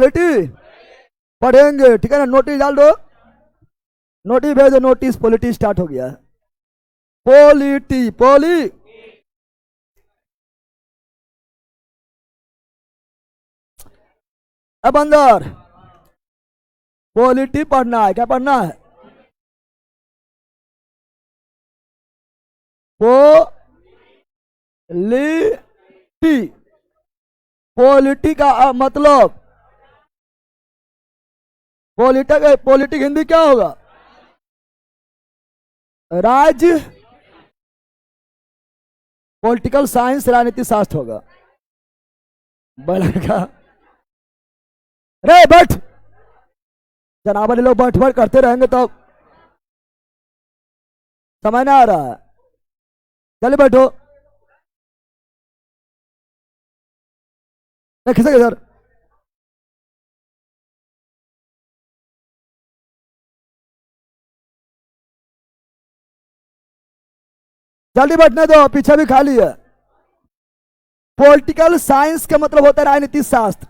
बेटी पढ़ेंगे, ठीक है ना। नोटिस डाल दो, नोटिस भेज दो, नोटिस पॉलिटी स्टार्ट हो गया है। पॉलिटी पॉली अब अंदर पॉलिटी पढ़ना है। क्या पढ़ना है? पॉलिटी। पॉलिटी का मतलब पॉलिटिक हिंदी क्या होगा? राज, पॉलिटिकल साइंस राजनीति शास्त्र होगा। बड़ा रे बैठ, जनाब वाले लोग बैठ बैठ करते रहेंगे तो समझ ना आ रहा है। चलिए बैठो। खिसक इधर। जल्दी बैठने दो, पीछे भी खाली है। पॉलिटिकल साइंस का मतलब होता है राजनीति शास्त्र।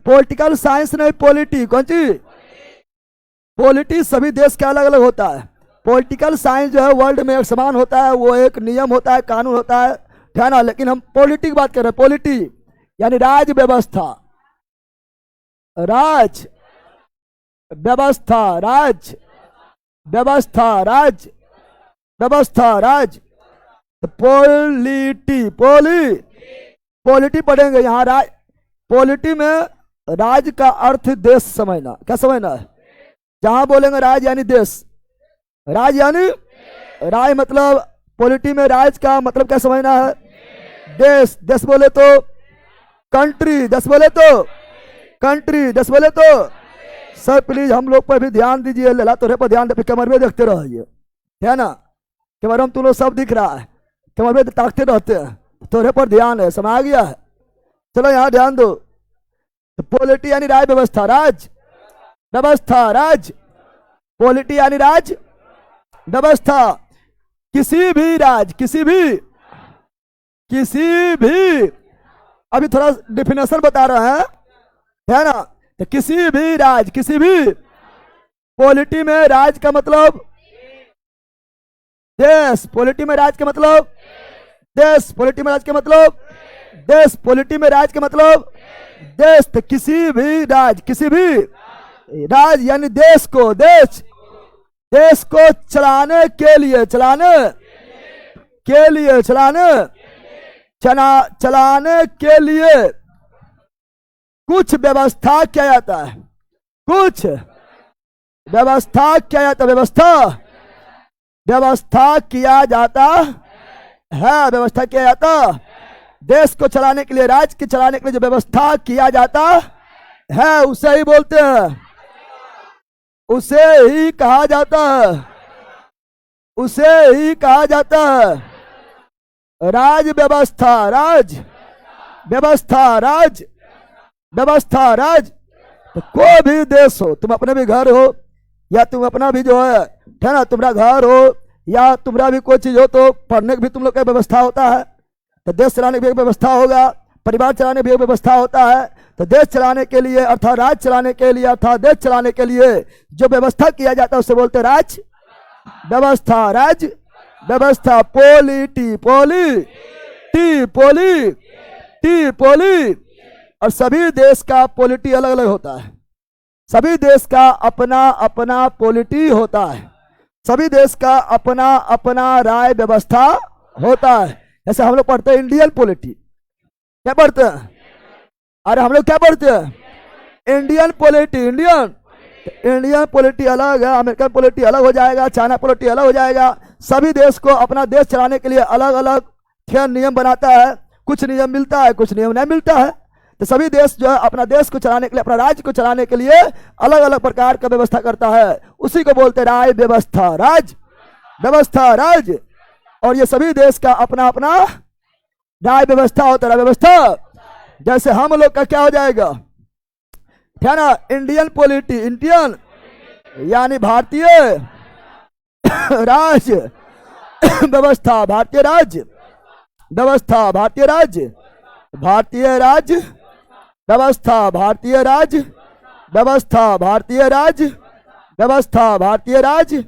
पॉलिटिकल साइंस नहीं, पॉलिटी। कौन सी पॉलिटी? सभी देश का अलग अलग होता है। पॉलिटिकल साइंस जो है वर्ल्ड में एक समान होता है, वो एक नियम होता है, कानून होता है, है ना। लेकिन हम पॉलिटी की बात कर रहे हैं। पॉलिटी यानी राज व्यवस्था, राज व्यवस्था, राज व्यवस्था, राज व्यवस्था, राज। पॉलिटी पॉलिटी पढ़ेंगे यहाँ। राज पॉलिटी में राज का अर्थ देश समझना। क्या समझना है? जहां बोलेंगे राज यानी देश, राज यानी राज मतलब पॉलिटी में राज का मतलब क्या समझना है? देश। देश बोले तो कंट्री, देश बोले तो कंट्री, देश बोले तो। सर प्लीज हम लोग पर भी ध्यान दीजिए, लला तोरे पर ध्यान दे, कैमरे में देखते रहिए, है ना। कैमरे में तुम लोग सब दिख रहा है, कैमरे में ताकते रहते हैं, तोरे पर ध्यान है, समझ आ गया है। चलो यहाँ ध्यान दो। पॉलिटी यानी राज व्यवस्था, राज व्यवस्था, राज। पॉलिटी यानी राज व्यवस्था। किसी भी राज, किसी भी अभी थोड़ा डिफिनेशन बता रहे हैं, है ना। तो किसी भी राज, किसी भी पॉलिटी में राज का मतलब देश। पॉलिटी में राज का मतलब देश। पॉलिटी में राज का मतलब देश। पॉलिटी में राज का मतलब देश। तो किसी भी राज, किसी भी राज यानी देश को, देश को चलाने के लिए, चलाने के लिए कुछ व्यवस्था किया जाता है। कुछ व्यवस्था किया जाता है। व्यवस्था किया जाता है। व्यवस्था किया जाता। देश को चलाने के लिए, राज्य के चलाने के लिए जो व्यवस्था किया जाता है उसे ही बोलते हैं, उसे ही कहा जाता है, उसे ही कहा जाता है राज व्यवस्था। राज व्यवस्था, राज व्यवस्था, राज। तो कोई भी देश हो, तुम अपने भी घर हो या तुम अपना भी जो है ना, तुम्हारा घर हो या तुम्हारा भी कोई चीज हो, तो पढ़ने की भी तुम लोग का व्यवस्था होता है। तो देश चलाने की भी एक व्यवस्था होगा, परिवार चलाने की भी एक व्यवस्था होता है। तो देश चलाने के लिए अर्थात राज्य चलाने के लिए अर्थात देश चलाने के लिए जो व्यवस्था किया जाता है उसे बोलते हैं राज व्यवस्था, राज व्यवस्था। पॉलिटी पॉली और सभी देश का पॉलिटी अलग अलग होता है। सभी देश का अपना अपना पॉलिटी होता है। सभी देश का अपना अपना राय व्यवस्था होता है। जैसे हम लोग पढ़ते हैं इंडियन पॉलिटी। क्या पढ़ते हैं? अरे हम लोग क्या पढ़ते हैं? Indian polity. इंडियन पॉलिटी अलग है, अमेरिकन पॉलिटी अलग हो जाएगा, चाइना पॉलिटी अलग हो जाएगा। सभी देश को अपना देश चलाने के लिए अलग अलग नियम बनाता है। कुछ नियम मिलता है, कुछ नियम नहीं मिलता है। तो सभी देश जो है अपना देश को चलाने के लिए, अपना राज्य को चलाने के लिए अलग अलग प्रकार का व्यवस्था करता है। उसी को बोलते हैं राय व्यवस्था, राज व्यवस्था, राज। और ये सभी देश का अपना अपना राय व्यवस्था होता है। राय व्यवस्था जैसे हम लोग का क्या हो जाएगा, है ना, इंडियन पॉलिटी। इंडियन यानी भारतीय राज्य व्यवस्था, भारतीय राज्य व्यवस्था, भारतीय राज्य व्यवस्था भारतीय राज्य, व्यवस्था भारतीय राज्य, व्यवस्था भारतीय राज्य,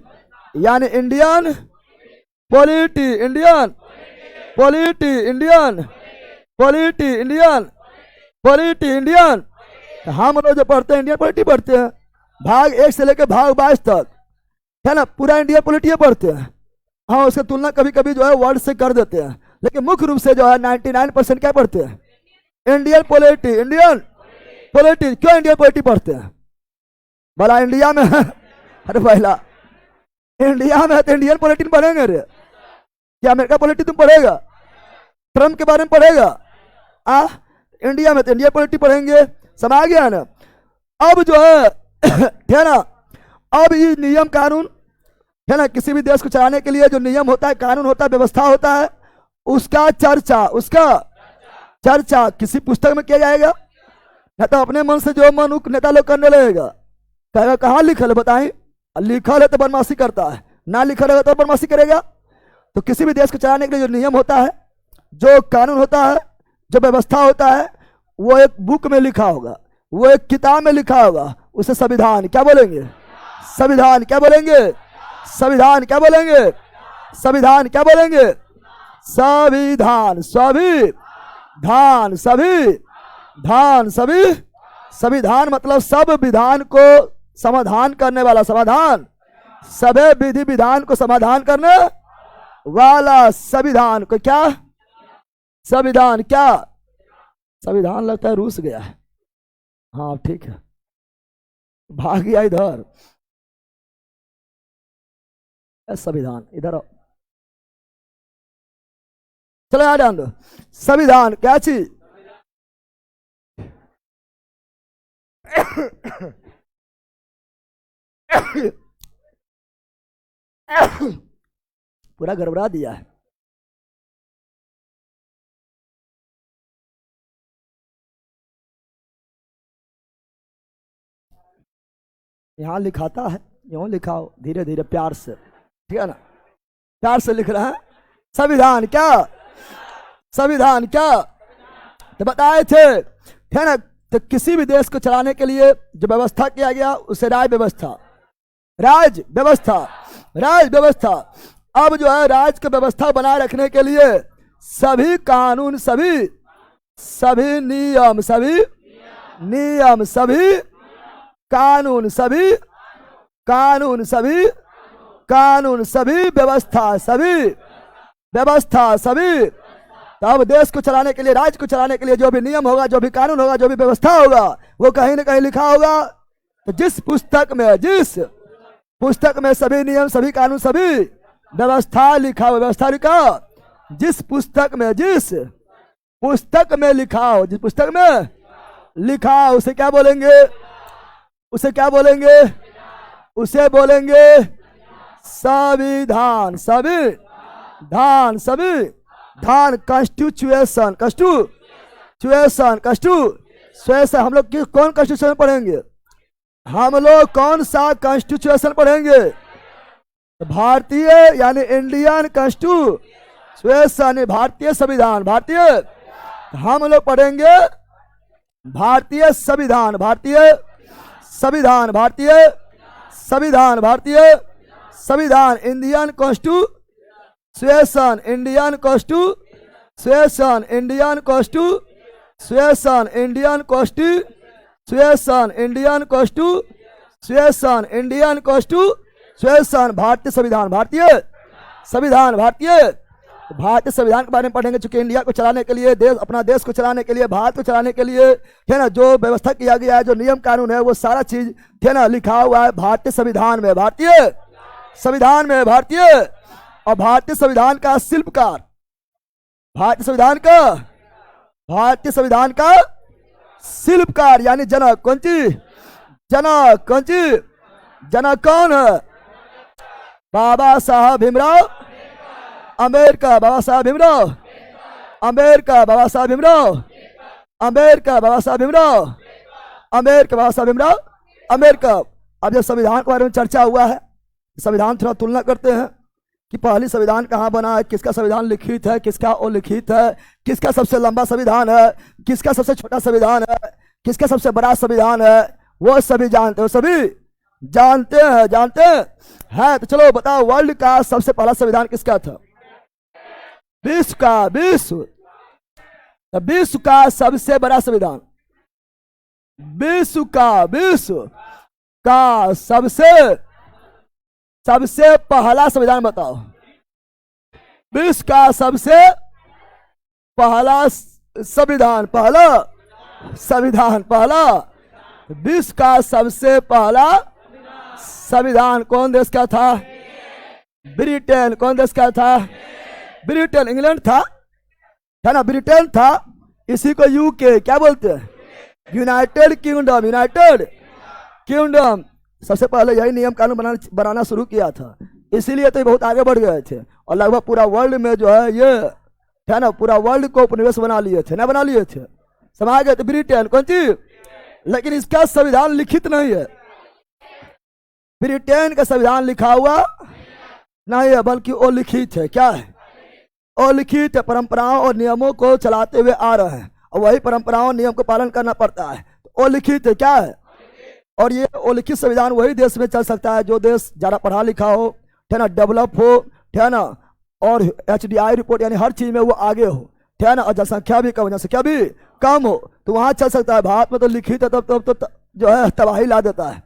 यानी Indian polity, Indian polity, Indian polity, Indian polity, Indian. हम लोग जो पढ़ते हैं इंडियन पॉलिटी पढ़ते हैं, भाग 1 से लेकर भाग 22 तक, है ना, पूरा इंडियन पॉलिटी पढ़ते हैं। हाँ, उसकी तुलना कभी कभी जो है वर्ड से कर देते हैं, लेकिन मुख्य रूप से जो है 99% क्या पढ़ते हैं? Indian polity, Indian polity. क्यों इंडियन पॉलिटी पढ़ते हैं? भला इंडिया में है? अरे पहला इंडिया में है तो इंडियन पॉलिटी पढ़ेंगे रे? क्या अमेरिका पॉलिटी तुम पढ़ेगा? ट्रम्प के बारे में पढ़ेगा? इंडिया में तो इंडियन पॉलिटी पढ़ेंगे। समझ गया ना? अब जो है ना, अब ये नियम कानून है ना, किसी भी देश को चलाने के लिए जो नियम होता है, कानून होता है, व्यवस्था होता है, उसका चर्चा किसी पुस्तक में किया जाएगा ना, तो अपने मन से जो मन नेता लोग करने लगेगा, कहेगा कहाँ लिखल है बताएं? लिखल है तो बदमाशी करता है, ना लिखल है तो बदमाशी करेगा। तो किसी भी देश को चलाने के लिए जो नियम होता है, जो कानून होता है, जो व्यवस्था होता है, वो एक बुक में लिखा होगा, वो एक किताब में लिखा होगा, उसे संविधान क्या बोलेंगे? संविधान क्या बोलेंगे? संविधान क्या बोलेंगे? संविधान क्या बोलेंगे? संविधान, संविधान, संविधान, संविधान मतलब सब विधान को समाधान करने वाला, समाधान, सभी विधि विधान को समाधान करने वाला संविधान को क्या? संविधान क्या? संविधान लगता है रूस गया है। हाँ ठीक है, भाग गया इधर। संविधान इधर आओ, चलो यार ध्यान दो। संविधान क्या चीज? पूरा गड़बड़ा दिया है। यहां लिखाता है, यूं लिखाओ धीरे धीरे प्यार से, ठीक है ना? प्यार से लिख रहे हैं। संविधान क्या? संविधान क्या? तो बताए थे, है ना? तो किसी भी देश को चलाने के लिए जो व्यवस्था किया गया उसे राज व्यवस्था, राज व्यवस्था, राज व्यवस्था। अब जो है राज की व्यवस्था बनाए रखने के लिए सभी कानून, सभी नियम, सभी कानून, सभी कानून, सभी कानून, सभी व्यवस्था, सभी। तब देश को चलाने के लिए, राज्य को चलाने के लिए जो भी नियम होगा, जो भी कानून होगा, जो भी व्यवस्था होगा, वो कहीं ना कहीं लिखा होगा। तो जिस पुस्तक में सभी नियम, सभी कानून, सभी व्यवस्था लिखा हो, व्यवस्था लिखा, जिस पुस्तक में लिखा हो, जिस पुस्तक में लिखा, उसे क्या बोलेंगे? उसे क्या बोलेंगे? उसे बोलेंगे संविधान, संविधान, संविधान, कॉन्स्टिट्यूशन, कॉन्स्टिट्यूशन। हम लोग कौन कॉन्स्टिट्यूशन पढ़ेंगे? हम लोग कौन सा कॉन्स्टिट्यूशन पढ़ेंगे? भारतीय यानी इंडियन कॉन्स्टिट्यूशन, भारतीय संविधान, भारतीय। हम लोग पढ़ेंगे भारतीय संविधान, भारतीय संविधान, भारतीय संविधान, भारतीय संविधान, Indian constitution, Indian constitution, Indian constitution, Indian constitution, Indian constitution, Indian constitution, भारतीय संविधान, भारतीय संविधान, भारतीय भारतीय संविधान के बारे में पढ़ेंगे। चूंकि इंडिया को चलाने के लिए, अपना देश को चलाने के लिए, भारत को चलाने के लिए, है ना, जो व्यवस्था किया गया है, जो नियम कानून है, वो सारा चीज है ना लिखा हुआ है भारतीय संविधान में, भारतीय संविधान में, भारतीय। और भारतीय संविधान का शिल्पकार, भारतीय संविधान का शिल्पकार यानी जनक, कौन सी? जनक, कौन सी? जनक कौन है? बाबा साहब भीमराव अम्बेडकर, बाबा साहब भीमराव अम्बेडकर, बाबा साहब भीमराव अम्बेडकर, बाबा साहब भीमराव अम्बेडकर, बाबा साहब भीमराव अम्बेडकर। अब जब संविधान के बारे में चर्चा हुआ है, संविधान थोड़ा तुलना करते हैं कि पहली संविधान कहाँ बना है, किसका संविधान लिखित है, किसका अलिखित है, किसका सबसे लंबा संविधान है, किसका सबसे छोटा संविधान है, किसका सबसे बड़ा संविधान है वो सभी जानते हो, सभी जानते हैं। तो चलो बताओ वर्ल्ड का सबसे पहला संविधान किसका था? विश्व का सबसे बड़ा संविधान, विश्व का सबसे पहला संविधान बताओ। विश्व का सबसे पहला विश्व का सबसे पहला संविधान कौन देश का था? ब्रिटेन। कौन देश का था? ब्रिटेन। इंग्लैंड था, है ना, ब्रिटेन था। इसी को यूके क्या बोलते हैं? United kingdom. सबसे पहले यही नियम कानून बनाना शुरू किया था, इसीलिए तो बहुत आगे बढ़ गए थे और लगभग पूरा वर्ल्ड में जो है ये, है ना, पूरा वर्ल्ड को उपनिवेश बना लिए थे, समा गए थे ब्रिटेन। कौन चीज? लेकिन इसका संविधान लिखित नहीं है। ब्रिटेन का संविधान लिखा हुआ नहीं है, बल्कि वो लिखित है। क्या है? वो लिखित है। परंपराओं और नियमों को चलाते हुए आ रहे हैं और वही परंपराओं नियम को पालन करना पड़ता है। वो लिखित है। क्या है? और ये वो लिखित संविधान वही देश में चल सकता है जो देश ज्यादा पढ़ा लिखा हो, है ना, डेवलप हो, है ना, और HDI रिपोर्ट यानी हर चीज में वो आगे हो, है ना, और जनसंख्या भी कम हो, तो वहां चल सकता है। भारत में तो लिखित है, तब तो जो है तबाही ला देता है।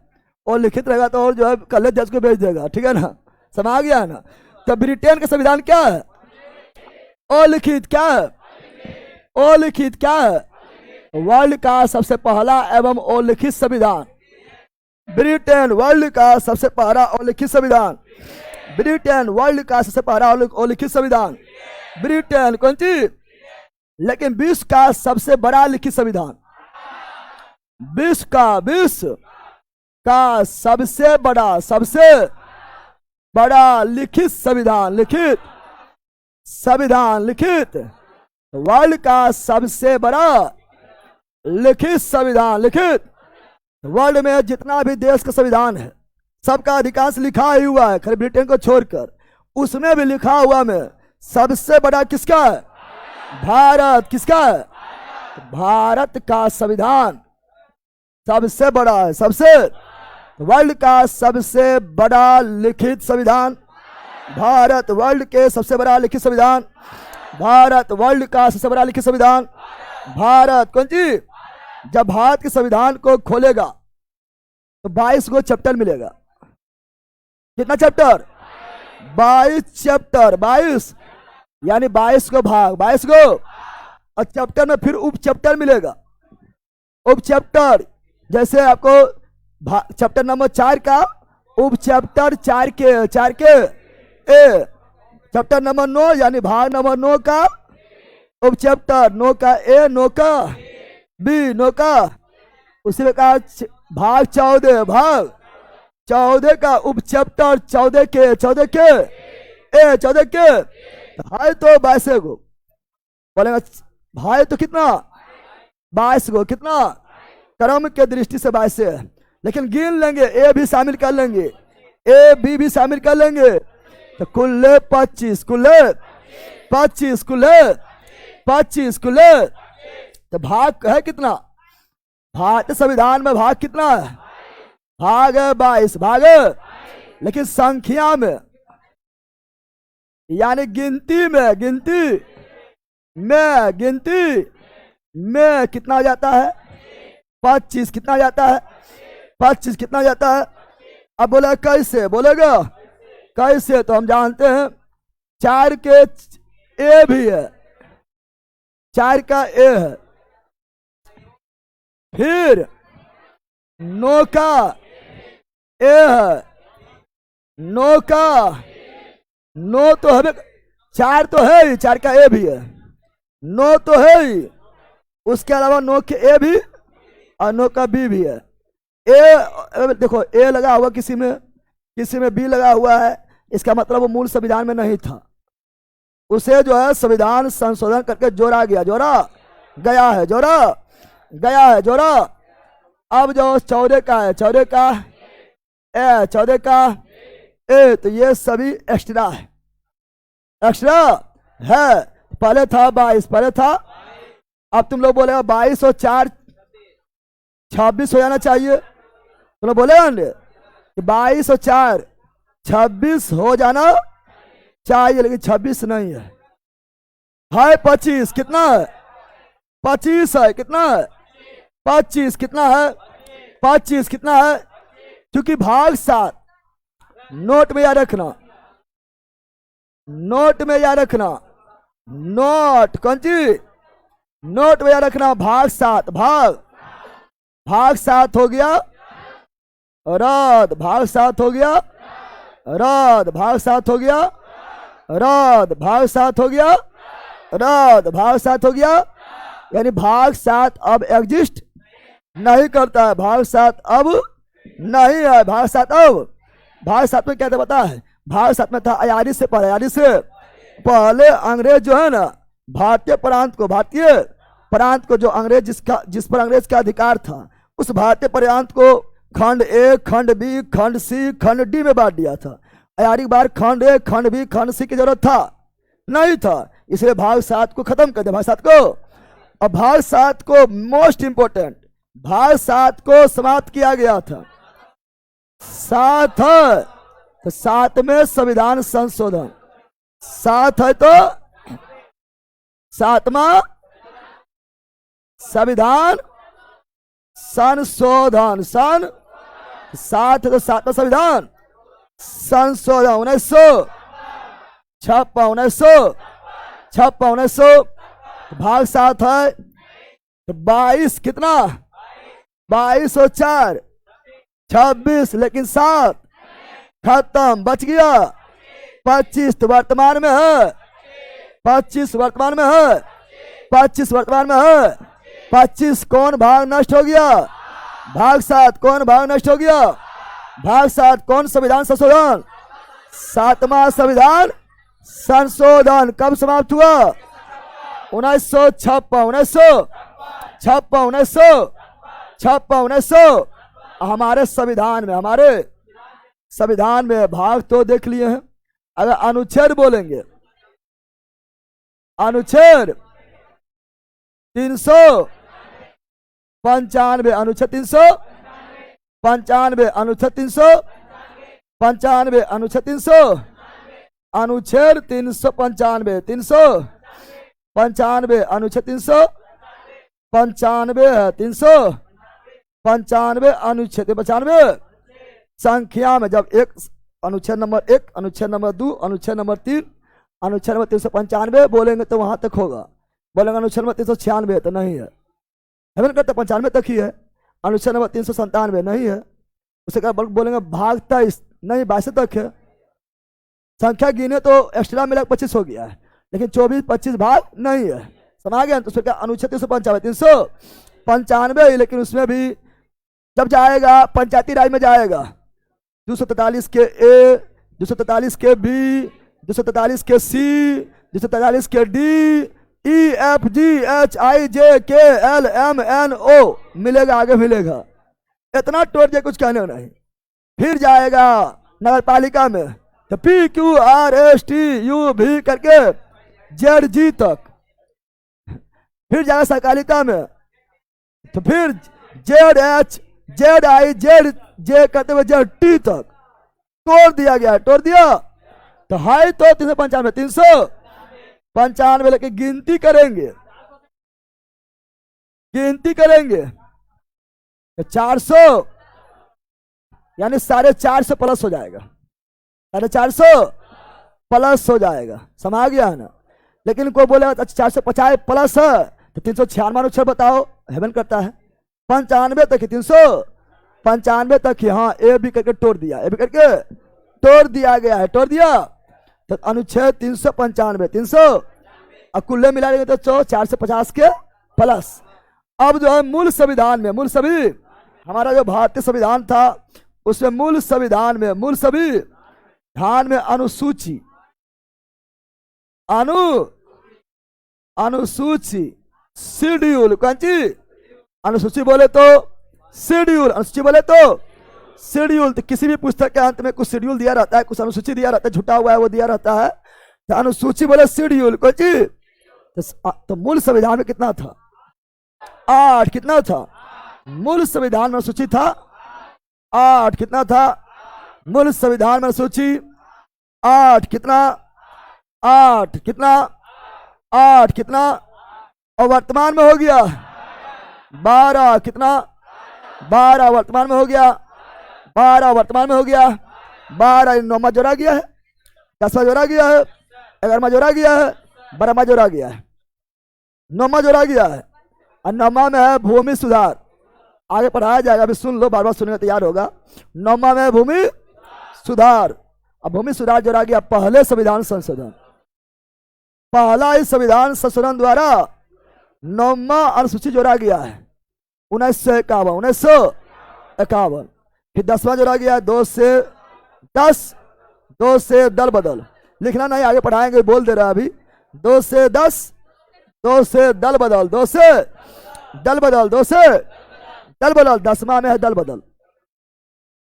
और लिखित रहेगा तो और जो है कल जज को भेज देगा, ठीक है ना, समझ गया है ना। तो ब्रिटेन का संविधान क्या है? अलिखित। क्या है? अलिखित। क्या है? वर्ल्ड का सबसे पहला एवं अलिखित संविधान ब्रिटेन। वर्ल्ड का सबसे पहला अलिखित संविधान ब्रिटेन। वर्ल्ड का सबसे पहला अलिखित संविधान ब्रिटेन। कौन चीज? लेकिन विश्व का सबसे बड़ा लिखित संविधान, विश्व का सबसे बड़ा लिखित संविधान वर्ल्ड का सबसे बड़ा लिखित संविधान वर्ल्ड में जितना भी देश का संविधान है सबका अधिकांश लिखा ही हुआ है, खाली ब्रिटेन को छोड़कर। उसमें भी लिखा हुआ में सबसे बड़ा किसका है? भारत। किसका है? भारत का संविधान सबसे बड़ा है। वर्ल्ड का सबसे बड़ा लिखित संविधान भारत। वर्ल्ड के सबसे बड़ा लिखित संविधान भारत। वर्ल्ड का सबसे बड़ा लिखित संविधान भारत। कौन सी? जब भारत के संविधान को खोलेगा तो 22 गो चैप्टर मिलेगा। कितना चैप्टर? 22 चैप्टर। 22 यानी 22 को भाग, 22 गो। और चैप्टर में फिर उप चैप्टर मिलेगा। उप चैप्टर जैसे आपको चैप्टर नंबर 4 का उप चैप्टर 4 के ए, चैप्टर नंबर 9 यानी भाग नंबर 9 का उप चैप्टर 9 का ए, 9 का बी, 9 का उसी प्रकार भाग 14 का उप चैप्टर 14 के ए, 14 के भाई तो 22 गो बोलेगा भाई, तो कितना? 22 गो। कितना? क्रम के दृष्टि से 22 है, लेकिन गिन लेंगे, ए भी शामिल कर लेंगे, ए बी भी शामिल कर लेंगे, तो कुल 25 तो भाग है कितना? भारतीय संविधान में भाग कितना है? भाग है 22 भाग है। लेकिन संख्या में यानी गिनती में कितना जाता है? 25। कितना जाता है? 25 कितना जाता है? अब बोले कैसे? बोलेगा कैसे? तो हम जानते हैं 4 के ए भी है, 4 का ए है, फिर 9 का ए है, 9 का 9 तो है, 4 तो है ही, 4 का ए भी है, 9 तो है ही, उसके अलावा 9 के ए भी और 9 का बी भी है। ए देखो, ए लगा हुआ किसी में बी लगा हुआ है, इसका मतलब वो मूल संविधान में नहीं था, उसे जो है संविधान संशोधन करके जोड़ा गया है। अब जो 14 का है, 14 का ए, 14 का ए, तो ये सभी एक्स्ट्रा है। पहले था 22, अब तुम लोग बोलेगा 22 और 4 26 हो जाना चाहिए। तो लोग बोले कि 22 और 4 26 हो जाना चाहिए, लेकिन 26 नहीं है। 25 कितना है? 25 है। कितना है? 25 कितना है? 25 कितना है? क्योंकि भाग 7 नोट में याद रखना, नोट में याद रखना, नोट कौन सी? नोट में याद रखना। भाग 7 भाग 7 हो गया रद, भाग 7 हो गया रद, भाग 7 हो गया रद, भाग 7 हो गया रद, भाग 7 हो गया। यानी भाग 7 अब एग्जिस्ट नहीं करता है, भाग 7 अब नहीं है। भाग 7 अब, भाग 7 में क्या था पता है? भाग 7 में था अयारी से पहले, अयारी से पहले अंग्रेज जो है ना, भारतीय प्रांत को जो अंग्रेज जिस पर अंग्रेज का अधिकार था, उस भारतीय प्रांत को खंड ए, खंड बी, खंड सी, खंड डी में बांट दिया था। अयारी बार खंड ए, खंड बी, खंड सी की जरूरत था नहीं था, इसलिए भाग 7 को खत्म कर दिया। भाग 7 को, और भाग 7 को मोस्ट इंपोर्टेंट, भाग 7 को समाप्त किया गया था। 7 है तो 7 में संविधान संशोधन, 7 है तो 7वां संविधान संशोधन, 7 है तो 7वां संविधान संशोधन 1956 भाग 7 है तो 22 कितना? 22 और 4 26, लेकिन 7 खत्म, बच गया 25 तो वर्तमान में है, 25 वर्तमान में है, 25 वर्तमान में है। 25 कौन भाग नष्ट हो गया? भाग 7 कौन भाग नष्ट हो गया? भाग 7 कौन संविधान संशोधन? 7वां संविधान संशोधन कब समाप्त हुआ? 1956 हमारे संविधान में भाग तो देख लिए हैं। अगर अनुच्छेद बोलेंगे, अनुच्छेद 395, अनुच्छेद 395, अनुच्छेद 395, अनुच्छेद 300, अनुच्छेद 395, 395, अनुच्छेद 395 है, 395 अनुच्छेद 95 संख्या में जब एक अनुच्छेद नंबर 1, अनुच्छेद नंबर 2, अनुच्छेद नंबर 3, अनुच्छेद नंबर 395 बोलेंगे तो वहां तक होगा। बोलेंगे अनुच्छेद नंबर 396 तो नहीं है, हेवन करते 95 तक ही है। अनुच्छेद नंबर 397 नहीं है, उसे क्या बोलेंगे भाग 23 नहीं 22 तक है। संख्या गिने तो एक्स्ट्रा मिला 25 हो गया है, लेकिन 24-25 भाग नहीं है, समझ गया? तो उसमें क्या अनुच्छेद 395, लेकिन उसमें भी जब जाएगा पंचायती राज में जाएगा 243 के ए, 243 के बी, 243 के C, 243 K D, E F G H I J K L M N O मिलेगा, आगे मिलेगा। इतना टोट दिया कुछ कहने नहीं। फिर जाएगा नगर पालिका में तो P Q R S T U भी करके जेड जी तक। फिर जाएगा सहकारिता में तो फिर Z H Z I Z J करते हुए जेड टी तक तोड़ दिया गया, तोड़ दिया तो हाई तो 395 लेके गिनती करेंगे तो 400 यानी 450 प्लस हो जाएगा, 450 प्लस हो जाएगा, समझ गया है ना? लेकिन कोई बोलेगा 450 प्लस है तो 396 अनुच्छेद बताओ, हेवन करता है 95 तक ही, 395 तक ही। हाँ ए भी करके तोड़ दिया, ए भी करके तोड़ दिया गया है, तोड़ दिया तो अनुच्छेद 395 300 अब कुल्ले मिला लेंगे तो 450 के प्लस। अब जो है मूल संविधान में, मूल सभी हमारा जो भारतीय संविधान था उसमें मूल संविधान में अनुसूची शेड्यूल, कौन सी अनुसूची बोले तो शेड्यूल, अनुसूची बोले तो शेड्यूल। तो किसी भी पुस्तक के अंत में कुछ शेड्यूल दिया रहता है, कुछ अनुसूची दिया रहता है, झुटा हुआ है वो दिया रहता है, तो अनुसूची बोले शेड्यूल कौन सी। तो मूल संविधान में कितना था? 8, कितना था? मूल संविधान में सूची था 8, कितना था मूल संविधान में सूची 8, कितना 8, कितना 8, कितना, और वर्तमान में हो गया 12, कितना 12 वर्तमान में हो गया, 12 वर्तमान में हो गया, 12 9वां जोड़ा गया है, 10वां जोड़ा गया है, 11वां जोड़ा गया है, 12वां जोड़ा गया है, 9वां जोड़ा गया है, और 9वां में है भूमि सुधार। आगे पढ़ाया जाएगा, अभी सुन लो, बार बार सुनने तैयार होगा। 9वां में भूमि सुधार। अब भूमि सुधार जोड़ा गया पहले संविधान संशोधन, पहला इस संविधान संशोधन द्वारा 9वां अनुसूची जोड़ा गया है 1951। फिर 10वां जोड़ा गया 2 से 10, 2 से दल बदल, लिखना नहीं, आगे पढ़ाएंगे, बोल दे रहा अभी। 2 से 10, 2 से दल बदल, 2 से दल बदल, 2 से दल बदल, 10वां में है दल बदल।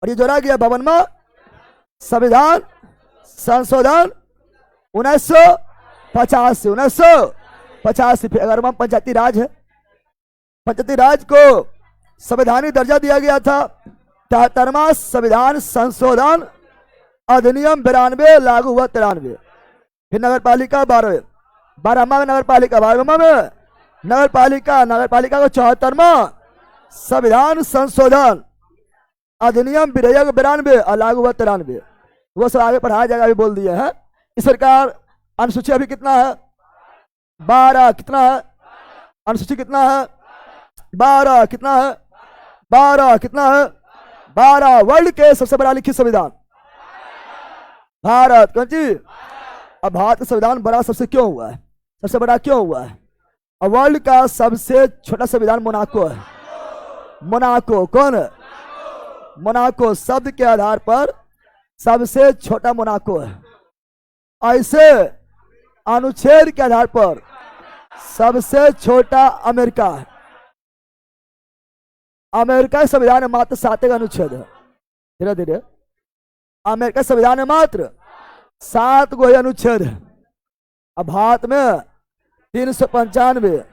और ये जोड़ा गया 52वां संविधान संशोधन 1985। 1985 फिर 11वां पंचायती राज है। पंचायती राज को संवैधानिक दर्जा दिया गया था। 73वां संविधान संशोधन अधिनियम 92 लागू हुआ 93। फिर नगर पालिका 12वां में नगर पालिका, 12वां में नगर पालिका को 74वां संविधान संशोधन अधिनियम विधेयक 92 और लागू हुआ 93। वो सब आगे पढ़ाया जाएगा, अभी बोल दिए हैं। इस प्रकार अनुसूची अभी कितना है 12, कितना है अनुसूची, कितना है 12, कितना है 12, कितना है 12। वर्ल्ड के सबसे बड़ा लिखित संविधान भारत, कौन सी? अब भारत का संविधान बड़ा सबसे क्यों हुआ है, सबसे बड़ा क्यों हुआ है? और वर्ल्ड का सबसे छोटा संविधान मोनाको है। मोनाको कौन है? मोनाको शब्द के आधार पर सबसे छोटा मोनाको है। ऐसे अनुच्छेद के आधार पर सबसे छोटा अमेरिका है। अमेरिका के संविधान में मात्र 7 अनुच्छेद है। धीरे धीरे अमेरिका संविधान में मात्र 7 गो अनुच्छेद है। अब भारत में 395,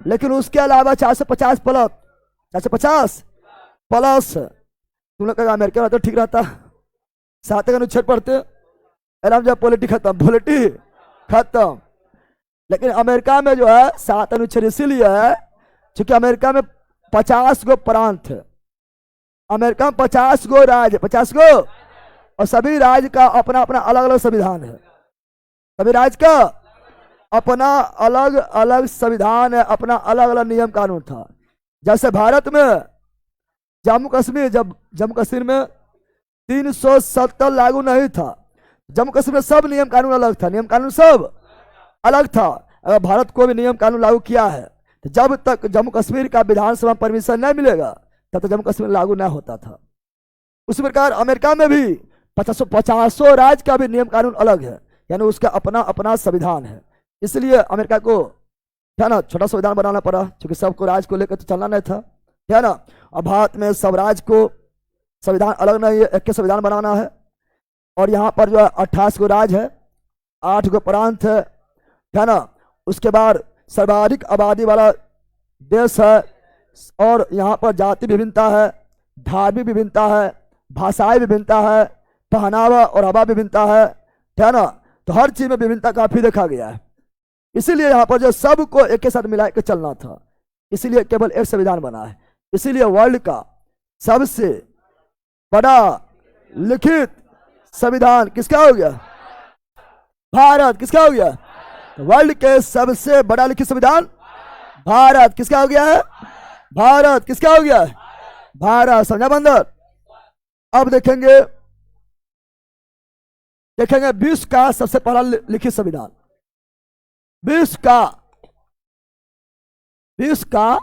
लेकिन उसके अलावा 450 प्लस, 450 प्लस। तुम लोग कहा अमेरिका में तो ठीक रहता, 7 अनुच्छेद पढ़ते, आराम जब पॉलिटी खत्म। लेकिन अमेरिका में जो है 7 अनुच्छेद इसीलिए है क्योंकि अमेरिका में 50 गो प्रांत है। अमेरिका में 50 गो राज्य, 50 गो, और सभी राज्य का अपना अपना अलग अलग संविधान है। सभी राज्य का अपना अलग अलग संविधान है, अपना अलग अलग नियम कानून था। जैसे भारत में जम्मू कश्मीर, जब जम्मू कश्मीर में 370 लागू नहीं था, जम्मू कश्मीर में सब नियम कानून अलग था, नियम कानून सब अलग था। अगर भारत को भी नियम कानून लागू किया है तो जब तक जम्मू कश्मीर का विधानसभा परमिशन नहीं मिलेगा तब तक जम्मू कश्मीर लागू नहीं होता था। उसी प्रकार अमेरिका में भी 50 राज्य का भी नियम कानून अलग है, यानी उसका अपना अपना संविधान है। इसलिए अमेरिका को क्या ना छोटा संविधान बनाना पड़ा, क्योंकि सबको राज्य को लेकर तो चलना नहीं था, क्या ना। और भारत में सब राज्य को संविधान अलग नहीं है, एक के संविधान बनाना है। और यहाँ पर जो है 28 गो राज्य है, 8 गो प्रांत है, क्या ना। उसके बाद सर्वाधिक आबादी वाला देश है, और यहाँ पर जाति विभिन्नता है, धार्मिक विभिन्नता है, भाषाई विभिन्नता है, पहनावा और हवा विभिन्नता है, क्या ना। तो हर चीज में विभिन्नता काफी देखा गया है। इसीलिए यहाँ पर जो सबको एक के साथ मिला के चलना था, इसीलिए केवल एक संविधान बना है। इसीलिए वर्ल्ड का सबसे बड़ा लिखित संविधान किसका हो गया? भारत। किसका हो गया? वर्ल्ड के सबसे बड़ा लिखित संविधान भारत। किसका हो गया है? भारत। किसका हो गया? भारत। समझा बंदर? अब देखेंगे विश्व का सबसे पहला लिखित संविधान। विश्व का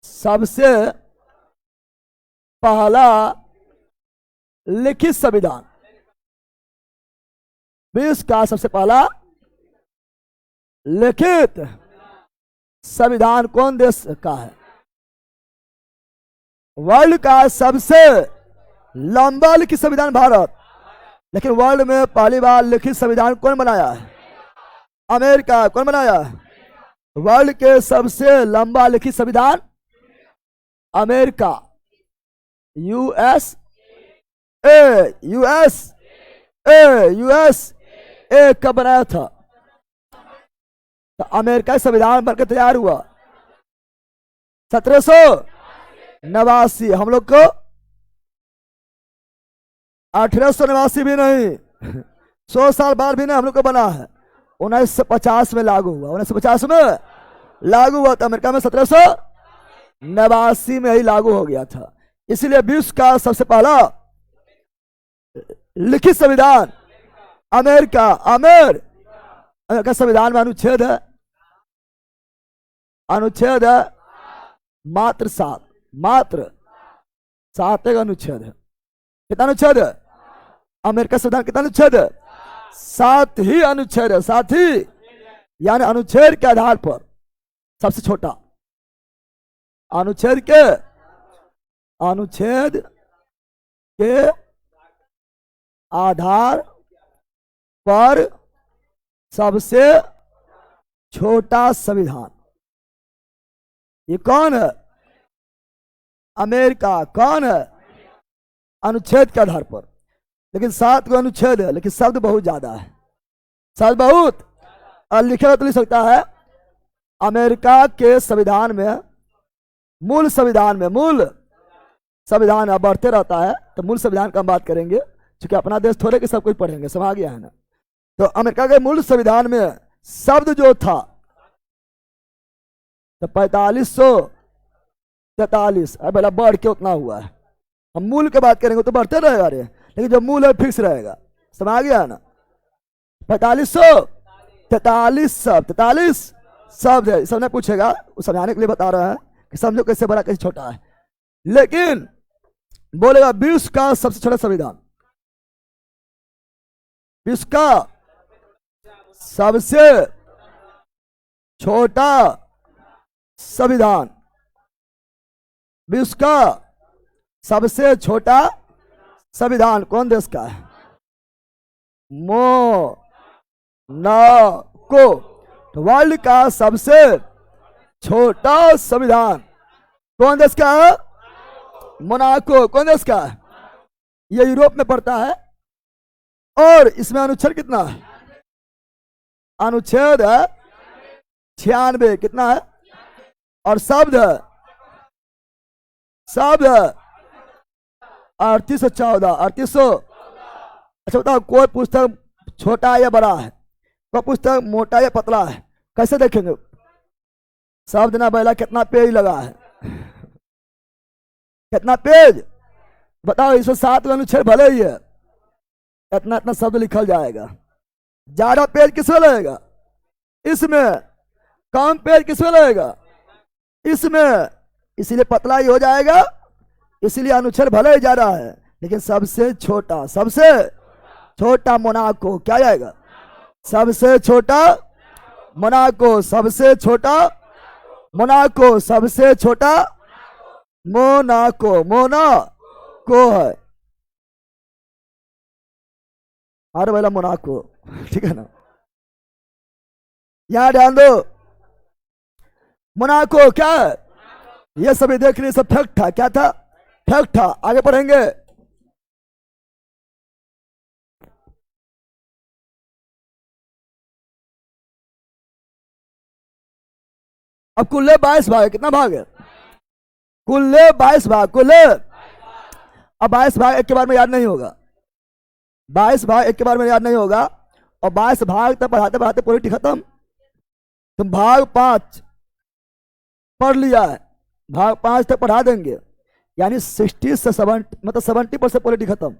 सबसे पहला लिखित संविधान। विश्व का सबसे पहला लिखित संविधान कौन देश का है? वर्ल्ड का सबसे लंबा लिखित संविधान भारत। लेकिन वर्ल्ड में पहली बार लिखित संविधान कौन बनाया है? अमेरिका। कौन बनाया? वर्ल्ड के सबसे लंबा लिखित संविधान America, US A, US A, US A कब बनाया था? तो अमेरिका संविधान बनकर तैयार हुआ 1789। हम लोग को 1889 भी नहीं, 100 साल बाद भी नहीं, हम लोग को बना है 1950 में लागू हुआ। 1950 में लागू हुआ था अमेरिका में, 1789 में ही लागू हो गया था। इसलिए विश्व का सबसे पहला लिखित संविधान अमेरिका। अमेरिका संविधान में अनुच्छेद है मात्र 7 एक अनुच्छेद है। कितना अनुच्छेद है? अमेरिका संविधान कितना अनुच्छेद है? 7 ही अनुच्छेद है, 7 ही, यानी अनुच्छेद के आधार पर सबसे छोटा, अनुच्छेद के आधार पर सबसे छोटा संविधान। ये कौन है? अमेरिका। कौन है? अनुच्छेद के आधार पर। लेकिन 7 को अनुच्छेद है, लेकिन शब्द बहुत ज्यादा है, शब्द बहुत, और लिखा तो लिख सकता है। अमेरिका के संविधान में, मूल संविधान अब बढ़ते रहता है, तो मूल संविधान का हम बात करेंगे, क्योंकि अपना देश थोड़े के सब कुछ पढ़ेंगे, समझ आ गया है ना। तो अमेरिका के मूल संविधान में शब्द जो था तो 4543, अब पहला बढ़ के उतना हुआ है। हम मूल की बात करेंगे तो बढ़ते रहेगा रे, लेकिन जो मूल है फिक्स रहेगा, समझ आ गया है ना। 4543 शब्द है, सबने पूछेगा, समझाने के लिए बता रहा है कि समझो कैसे बड़ा कैसे छोटा है। लेकिन बोलेगा विश्व का सबसे छोटा संविधान, विश्व का सबसे छोटा संविधान, विश्व का सबसे छोटा संविधान कौन देश का है? मोनाको। तो वर्ल्ड का सबसे छोटा संविधान कौन देश का है? मोनाको। कौन देश का है? ये यूरोप में पड़ता है। और इसमें अनुच्छेद कितना है? अनुच्छेद है 96। कितना है? और शब्द है 3814। 3800। अच्छा बताओ, कोई पुस्तक छोटा या बड़ा है, कोई पुस्तक मोटा या पतला है, कैसे देखेंगे? शब्द ना बैला कितना पेज लगा है, कितना पेज बताओ। इसमें 7 अनुच्छेद भले ही है, इतना इतना शब्द लिखल जाएगा। ज्यादा पेज किसमें लगेगा? इसमें। कम पेज किसमें लगेगा? इसमें। इसीलिए पतला ही हो जाएगा, इसीलिए अनुच्छेद भले ही ज्यादा है, लेकिन सबसे छोटा मोनाको क्या जाएगा? सबसे छोटा मोनाको, सबसे छोटा मोनाको, सबसे छोटा मोनाको है। अरे वाला मोनाको, ठीक है ना। यहां ध्यान दो, मोनाको क्या है? ये सभी देख रहे, सब फैक्ट था। क्या था? फैक्ट था। आगे पढ़ेंगे। अब कुल 22 भाग है। कितना भाग है? कुल 22 भाग। कुल अब 22 भाग एक के बार में याद नहीं होगा, 22 भाग एक के बार में याद नहीं होगा। और 22 भाग तक पढ़ाते पढ़ाते पॉलिटी खत्म। तुम भाग 5 पढ़ लिया है, भाग 5 तक पढ़ा देंगे, यानी 60 से 70 मतलब 70% पॉलिटी खत्म।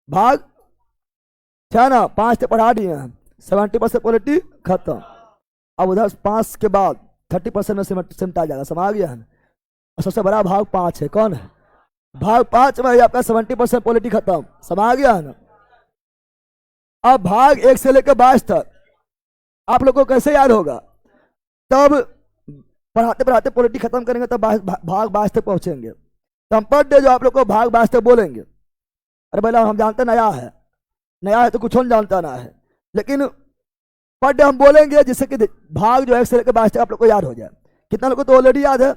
भाग 6 ना 5 तक पढ़ा दिए हैं, 70% पॉलिटी खत्म। अब उधर 5 के बाद 30% में सिमटा जाएगा, समझ गया है ना। और सबसे बड़ा भाग 5 है। कौन है? भाग 5 में आपका 70% पॉलिटी खत्म, समझ गया है ना। अब भाग 1 से लेकर 22 तक आप लोग को कैसे याद होगा? तब पढ़ाते पढ़ाते पॉलिटी खत्म करेंगे, तब भाग 22 तक पहुंचेंगे। तो हम पर डे जो आप लोग को भाग 22 तक बोलेंगे। अरे भैया हम जानते नया है तो कुछ नहीं जानता ना है, लेकिन पर डे हम बोलेंगे जिससे कि भाग जो 1 से लेकर 22 तक आप लोग को याद हो जाए। कितना लोग को तो ऑलरेडी याद है।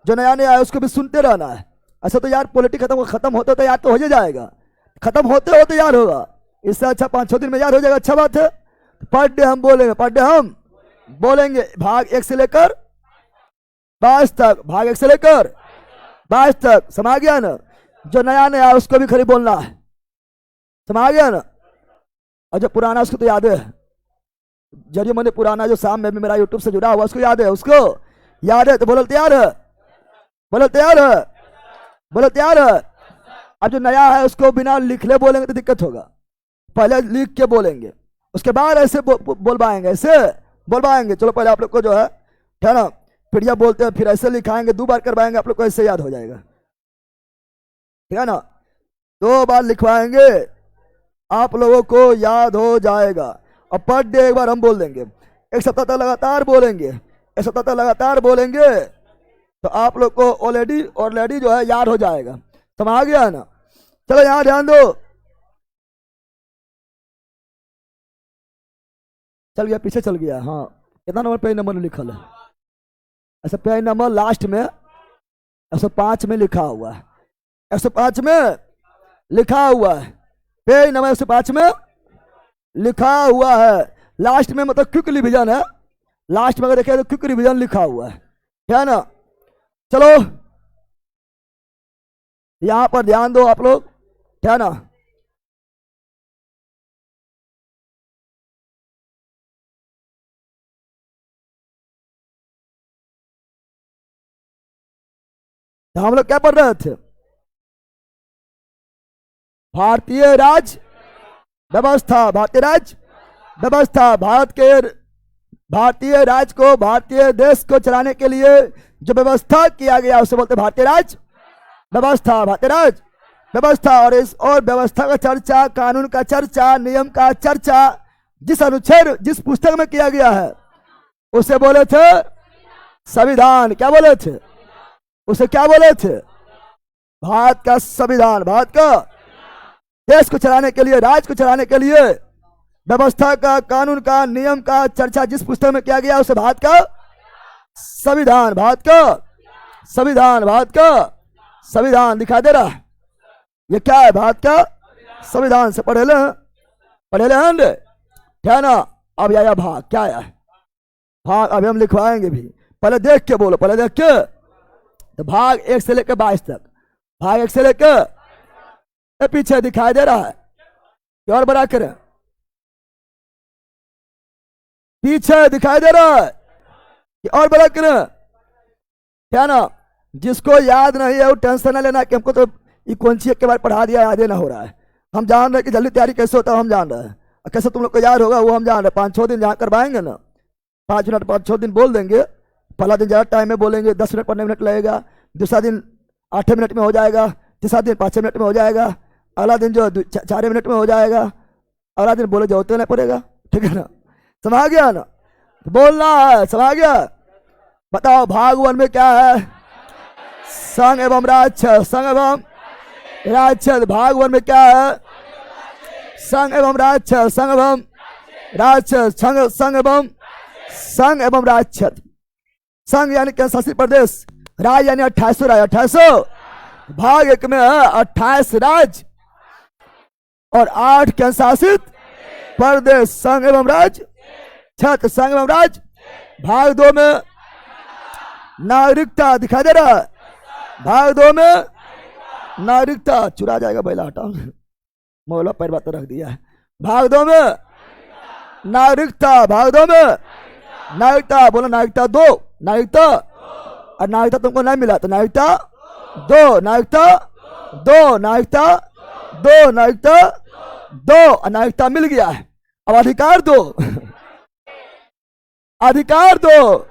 जो नया नया है उसको भी सुनते रहना है। ऐसा तो यार पॉलिटिक्स खत्म होते तो याद तो हो ही जाएगा, खत्म होते होते याद होगा। इससे अच्छा 5-6 दिन में याद हो जाएगा, अच्छा बात है। पर डे हम बोलेंगे, पर डे हम बोलेंगे भाग 1 से लेकर 22 तक, भाग 1 से लेकर 22 तक। समझ गया ना? जो नया नया है उसको भी खरी बोलना है, समझ गया ना? और जो पुराना उसको तो याद है, जरिए मैंने पुराना जो शाम में भी मेरा यूट्यूब से जुड़ा हुआ उसको याद है, उसको याद है तो बोलो तैयार है, बोलो तैयार है, बोलो तैयार है। अब जो नया है उसको बिना लिखले बोलेंगे तो दिक्कत होगा, पहले लिख के बोलेंगे, उसके बाद ऐसे बोल पाएंगे, ऐसे बोल पाएंगे। चलो पहले आप लोग को जो है ना पीढ़िया बोलते हैं, फिर ऐसे लिखाएंगे, 2 बार करवाएंगे, आप लोग को ऐसे याद हो जाएगा, ठीक है ना? 2 बार लिखवाएंगे, आप लोगों को याद हो जाएगा। और पर डे एक बार हम बोल देंगे, 1 सप्ताह तक लगातार बोलेंगे, 1 सप्ताह तक लगातार बोलेंगे तो आप लोग को ऑलरेडी जो है याद हो जाएगा। समझ गया ना? चलो यहाँ ध्यान दो, चल गया, पीछे चल गया। हाँ, कितना नंबर पेज नंबर लिखल है? ऐसा पेज नंबर लास्ट में 105 में लिखा हुआ है, 105 में लिखा हुआ है, पेज नंबर 105 में लिखा हुआ है। लास्ट में मतलब क्विक रिवीजन है, लास्ट में अगर देखें तो क्विक रिवीजन लिखा हुआ है ना? चलो यहां पर ध्यान दो आप लोग, है ना? तो हम लोग क्या पढ़ रहे थे? भारतीय राज व्यवस्था, भारतीय राज व्यवस्था। भारतीय राज को, भारतीय देश को चलाने के लिए जो व्यवस्था किया गया उसे बोलते भारतीय राज व्यवस्था, भारतीय राज व्यवस्था। और इस और व्यवस्था का चर्चा, कानून का चर्चा, नियम का चर्चा जिस अनुच्छेद, जिस पुस्तक में किया गया है उसे बोले थे संविधान। क्या बोले थे? उसे क्या बोले थे? भारत का संविधान। भारत का देश को चलाने के लिए, राज्य को चलाने के लिए व्यवस्था का, कानून का, नियम का चर्चा जिस पुस्तक में किया गया उसे भारत का संविधान, भारत का संविधान, भारत का संविधान। दिखा दे रहा है ये क्या है? भारत का संविधान से पढ़े ले हैं, क्या ना? अब आया भाग, क्या आया है? भाग अभी हम लिखवाएंगे भी, पहले देख के बोलो, पहले देख के। तो भाग 1 से लेकर 22 तक, भाग 1 से लेकर पीछे दिखाई दे रहा है और बड़ा करें, पीछे दिखाई दे रहा है और बड़ा करें, क्या ना? जिसको याद नहीं है वो टेंशन ना लेना कि हमको तो ये कौन सी एक बार पढ़ा दिया, याद ही ना हो रहा है। हम जान रहे हैं कि जल्दी तैयारी कैसे होता है, हम जान रहे हैं, कैसे तुम लोग को याद होगा वो हम जान रहे हैं। 5-6 दिन जहाँ करवाएंगे ना, 5 मिनट 5-6 दिन बोल देंगे। पहला दिन ज़्यादा टाइम में बोलेंगे, 10 मिनट 15 मिनट लगेगा, दूसरा दिन 8 मिनट में हो जाएगा, तीसरा दिन 5 मिनट में हो जाएगा, अगला दिन जो 4 मिनट में हो जाएगा, अगला दिन बोले जो होते नहीं पड़ेगा, ठीक है ना? समझ गया ना? बोलना है, समझ गया? बताओ भाग 1 में क्या है? संघ एवं राज्य, संघ एवं राज्य। भाग 1 में क्या है? संघ एवं राज्य, संघ एवं राज्य, संघ एवं राज्य। संघ यानी केंद्र शासित प्रदेश, राज्य यानी 2800 राज्य, 2800। भाग 1 में है 28 राज्य और 8 केंद्र शासित प्रदेश, संघ एवं राज्य, छत्र, संघ एवं राज्य। भाग 2 में नागरिकता दिखाई दे रहा है, भाग 2 में नागरिकता, चुरा जाएगा बैला, हटाओ, मौला पैर बात रख दिया है। भाग 2 में नागरिकता, भाग 2 में नागरिकता, बोलो नागरिकता 2, नागरिकता। और नागरिकता तुमको नहीं मिला तो नागरिकता 2, नागरिकता 2, नागरिकता 2, नागरिकता 2, और नागरिकता मिल गया है। अब अधिकार 2, अधिकार 2,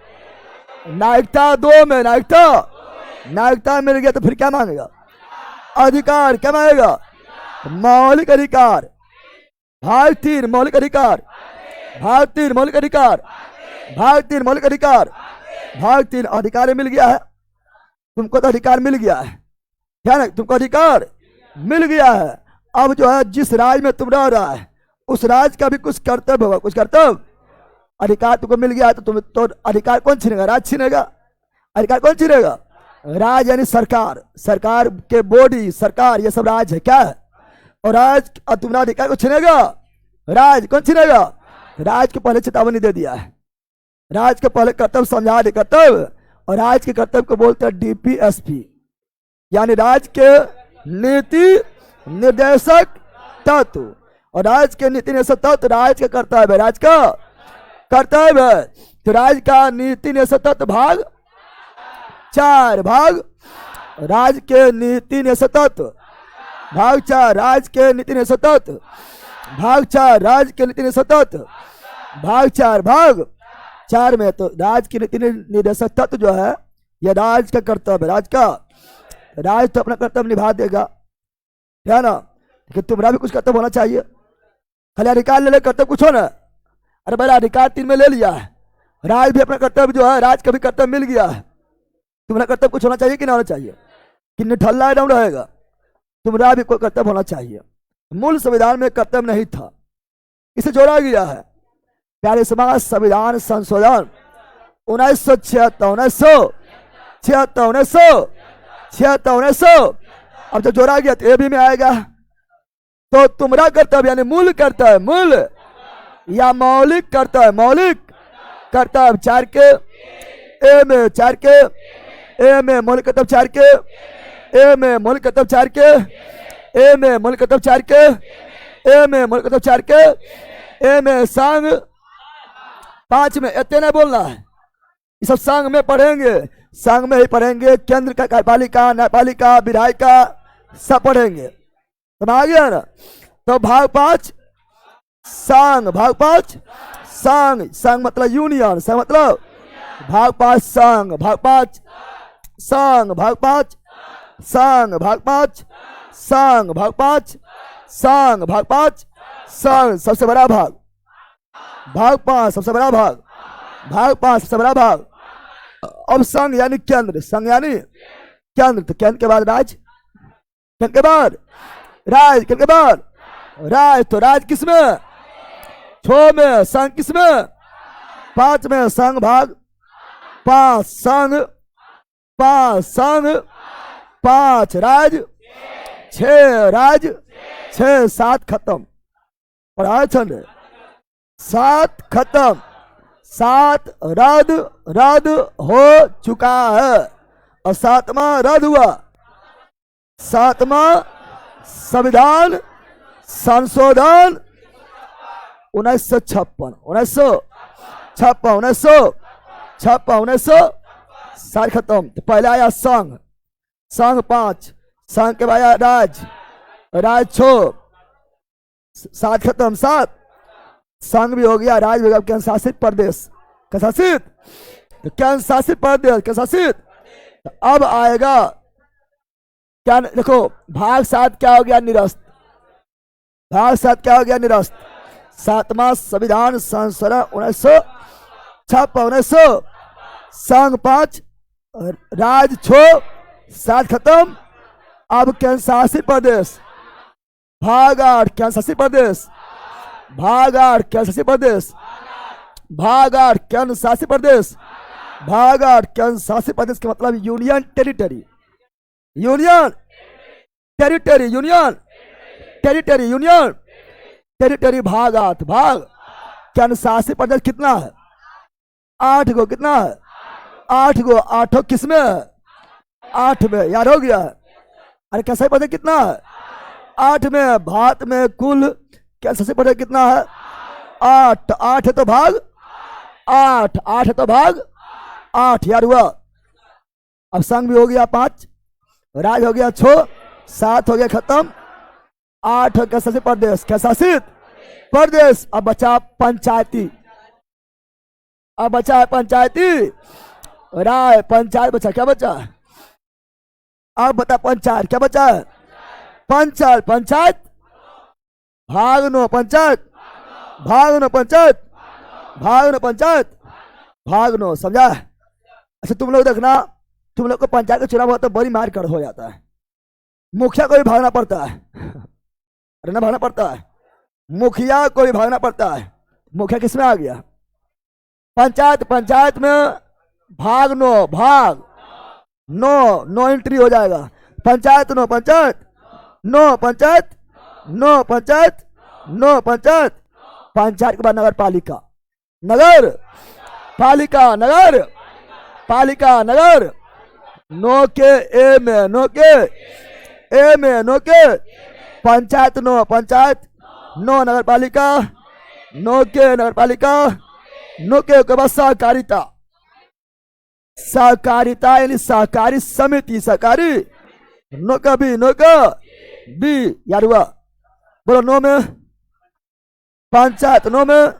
नागरिकता 2 में नागरिकता मिल गया तो फिर क्या मांगेगा? अधिकार। क्या मांगेगा? मौलिक अधिकार। भाग 3 मौलिक अधिकार, भाग 3 मौलिक अधिकार, भाग 3 मौलिक अधिकार, भाग 3 अधिकार मिल गया है तुमको, तो अधिकार मिल गया है, क्या ना? तुमको अधिकार मिल गया है। अब जो है जिस राज्य में तुम रह रहा है उस राज्य का भी कुछ कर्तव्य होगा, कुछ कर्तव्य। अधिकार तुमको मिल गया है तो तुम तो अधिकार कौन छीनेगा? राज्य छीनेगा। अधिकार कौन छीनेगा? राज यानी सरकार, सरकार के बॉडी, सरकार, ये सब राज है क्या है। और राज तुम्हारा अधिकार को छीनेगा, राज कौन छीनेगा। राज के पहले चेतावनी दे दिया है, राज के पहले कर्तव्य समझा दे, कर्तव्य। और राज के कर्तव्य को बोलते हैं डीपीएसपी, यानी राज के नीति निर्देशक तत्व। और राज के नीति निर्देशक तत्व राज का कर्तव्य है, राज का कर्तव्य है। तो राज का नीति निर्देशक तत्व भाग 4, भाग राज के नीति निर्देशक तत्व भाग 4, राज के नीति निर्देशक तत्व भाग 4, राज के नीति निर्देशक तत्व भाग 4, भाग 4 में। तो राज की नीति निर्देशक तत्व जो है यह राज का कर्तव्य है, राज का। राज तो अपना कर्तव्य निभा देगा, है ना, लेकिन तुम्हारा भी कुछ कर्तव्य होना चाहिए। खाली अधिकार ले ले, कर्तव्य कुछ हो ना। अरे भाई अधिकार 3 में ले लिया है, राज भी अपना कर्तव्य जो है, राज का भी कर्तव्य मिल गया है, तुम्हारा कर्तव्य कुछ होना चाहिए कि ना होना चाहिए, कि निठल्ला एकदम रहेगा, तुम्हारा भी कोई कर्तव्य होना चाहिए। मूल संविधान में कर्तव्य नहीं था, इसे जोड़ा गया है। प्यारे समाज, संविधान संशोधन 1976 अब जब जोड़ा गया तो ये भी में आएगा। तो तुम्हारा कर्तव्य यानी मूल कर्तव्य, मूल या मौलिक कर्तव्य, मौलिक कर्तव्य 4 के ए में, 4 के ए में मौलिक कर्तव्य, 4 के ए में मौलिक कर्तव्य, 4 के ए में मौलिक कर्तव्य, 4 के ए में मौलिक कर्तव्य, 4 के ए में संघ 5 में। इतने नहीं बोलना है, ये सब संघ में पढ़ेंगे, संघ में ही पढ़ेंगे। केंद्र का कार्यपालिका, न्यायपालिका, विधायिका सब पढ़ेंगे, समझ गया ना। तो भाग 5 संघ, भाग 5 संघ, संघ मतलब यूनियन, संघ मतलब भाग 5 संघ, भाग 5 संघ, भाग 5 संघ, भाग 5 संघ, भाग 5 संघ, भाग 5 संघ सबसे बड़ा भाग, भाग 5 सबसे बड़ा भाग, भाग 5 सबसे बड़ा भाग। अब संघ यानी केंद्र, संघ यानी केंद्र। तो केंद्र के बाद राज, केंद्र के बाद राज, केंद्र के बाद राज। तो राज किसमें, 6 में, संघ किसमें 5 में, संघ भाग 5 संघ, 5 संघ 5 राज, 6 राज, 6 7 खत्म। पढ़ाए छंद 7 खत्म, 7 रद्द, रद्द हो चुका है। और 7वां रद्द हुआ, 7वां संविधान संशोधन 1956, 1956 खत्म। तो पहले आया संघ, संघ 5, संघ के बाद आया राज, राज 6 7 खत्म, 7 संघ भी हो गया, राज भी हो गया। केंद्र शासित प्रदेश, केंद्र शासित, तो केंद्र शासित प्रदेश, केंद्र शासित। तो अब आएगा क्या, देखो भाग 7 क्या हो गया, निरस्त। भाग 7 क्या हो गया, निरस्त। 7वां संविधान संशोधन 1956, संघ 5 राज 6 7 खत्म। अब केंद्र शासित प्रदेश, भाग 8 केंद्र शासित प्रदेश, भाग 8 केंद्र शासित प्रदेश, भाग 8 केंद्र शासित प्रदेश, भाग 8 केंद्र शासित प्रदेश के मतलब union territory, union territory, union territory, union territory. भाग 8, भाग केंद्र शासित प्रदेश कितना है, 8 गो, कितना है 8 गो, 8 किसमें है 8 में, याद हो गया। अरे कैसे प्रदेश कितना है 8 में। भारत में कुल कैसे प्रदेश कितना है 8, 8 है तो भाग 8, 8 है तो भाग 8, याद हुआ। अब संघ भी हो गया 5, राज हो गया 6 7 हो गया खत्म, 8 हो कैसे प्रदेश, कैसा शासित प्रदेश। अब बचा पंचायती, अब बचा है पंचायती राय, पंचायत बचा, क्या बचा, अब बता पंचायत क्या बचा है, पंचायत, पंचायत भाग 9 पंचायत, भाग 9 पंचायत, भाग 9 पंचायत, भाग 9, समझा। अच्छा तुम लोग देखना, तुम लोग को पंचायत का चुनाव होता है बड़ी मार कर हो जाता है, मुखिया को भी भागना पड़ता है, अरे ना भागना पड़ता है, मुखिया को भी भागना पड़ता है। मुखिया किसमें आ गया, पंचायत, पंचायत में भाग 9, भाग नो, नो एंट्री हो जाएगा। Panchayat no, panchayat no, panchayat no, panchayat no, panchayat. Panchayat के बाद नगर पालिका, नगर पालिका, नगर पालिका, नगर। नो के ए में, नो के ए में, नो के पंचायत नो, पंचायत नो, नगर पालिका नो के, नगर पालिका नो के बाद सहकारिता, सहकारिता यानी सहकारी समिति, सहकारी नो का बी, नो का बी। यार हुआ, बोलो नो में पंचायत, नो में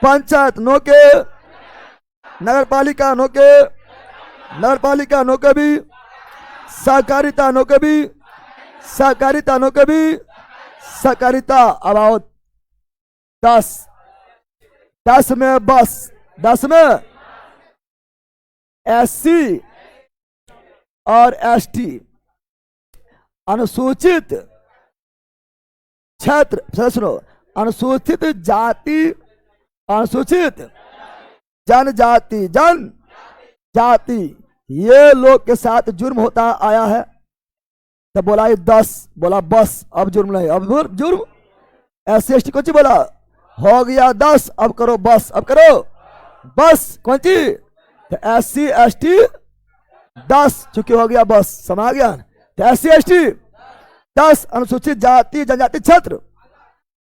पंचायत नो के, नगर पालिका नो के, नगर पालिका नो के बी, सहकारिता नो के बी, सहकारिता नो के बी, सहकारिता। अब आओ 10, 10 में बस, 10 में SC और ST अनुसूचित क्षेत्र, सुनो, अनुसूचित जाति, अनुसूचित जनजाति, जनजाति, ये लोग के साथ जुर्म होता आया है। तो बोला ये 10, बोला बस, अब जुर्म नहीं, अब जुर्म। SC ST कौन सी बोला, हो गया 10, अब करो बस, अब करो बस, कौन सी, तो SC ST 10, चूंकि हो गया बस, समा गया। तो SC ST 10, अनुसूचित जाति जनजाति क्षेत्र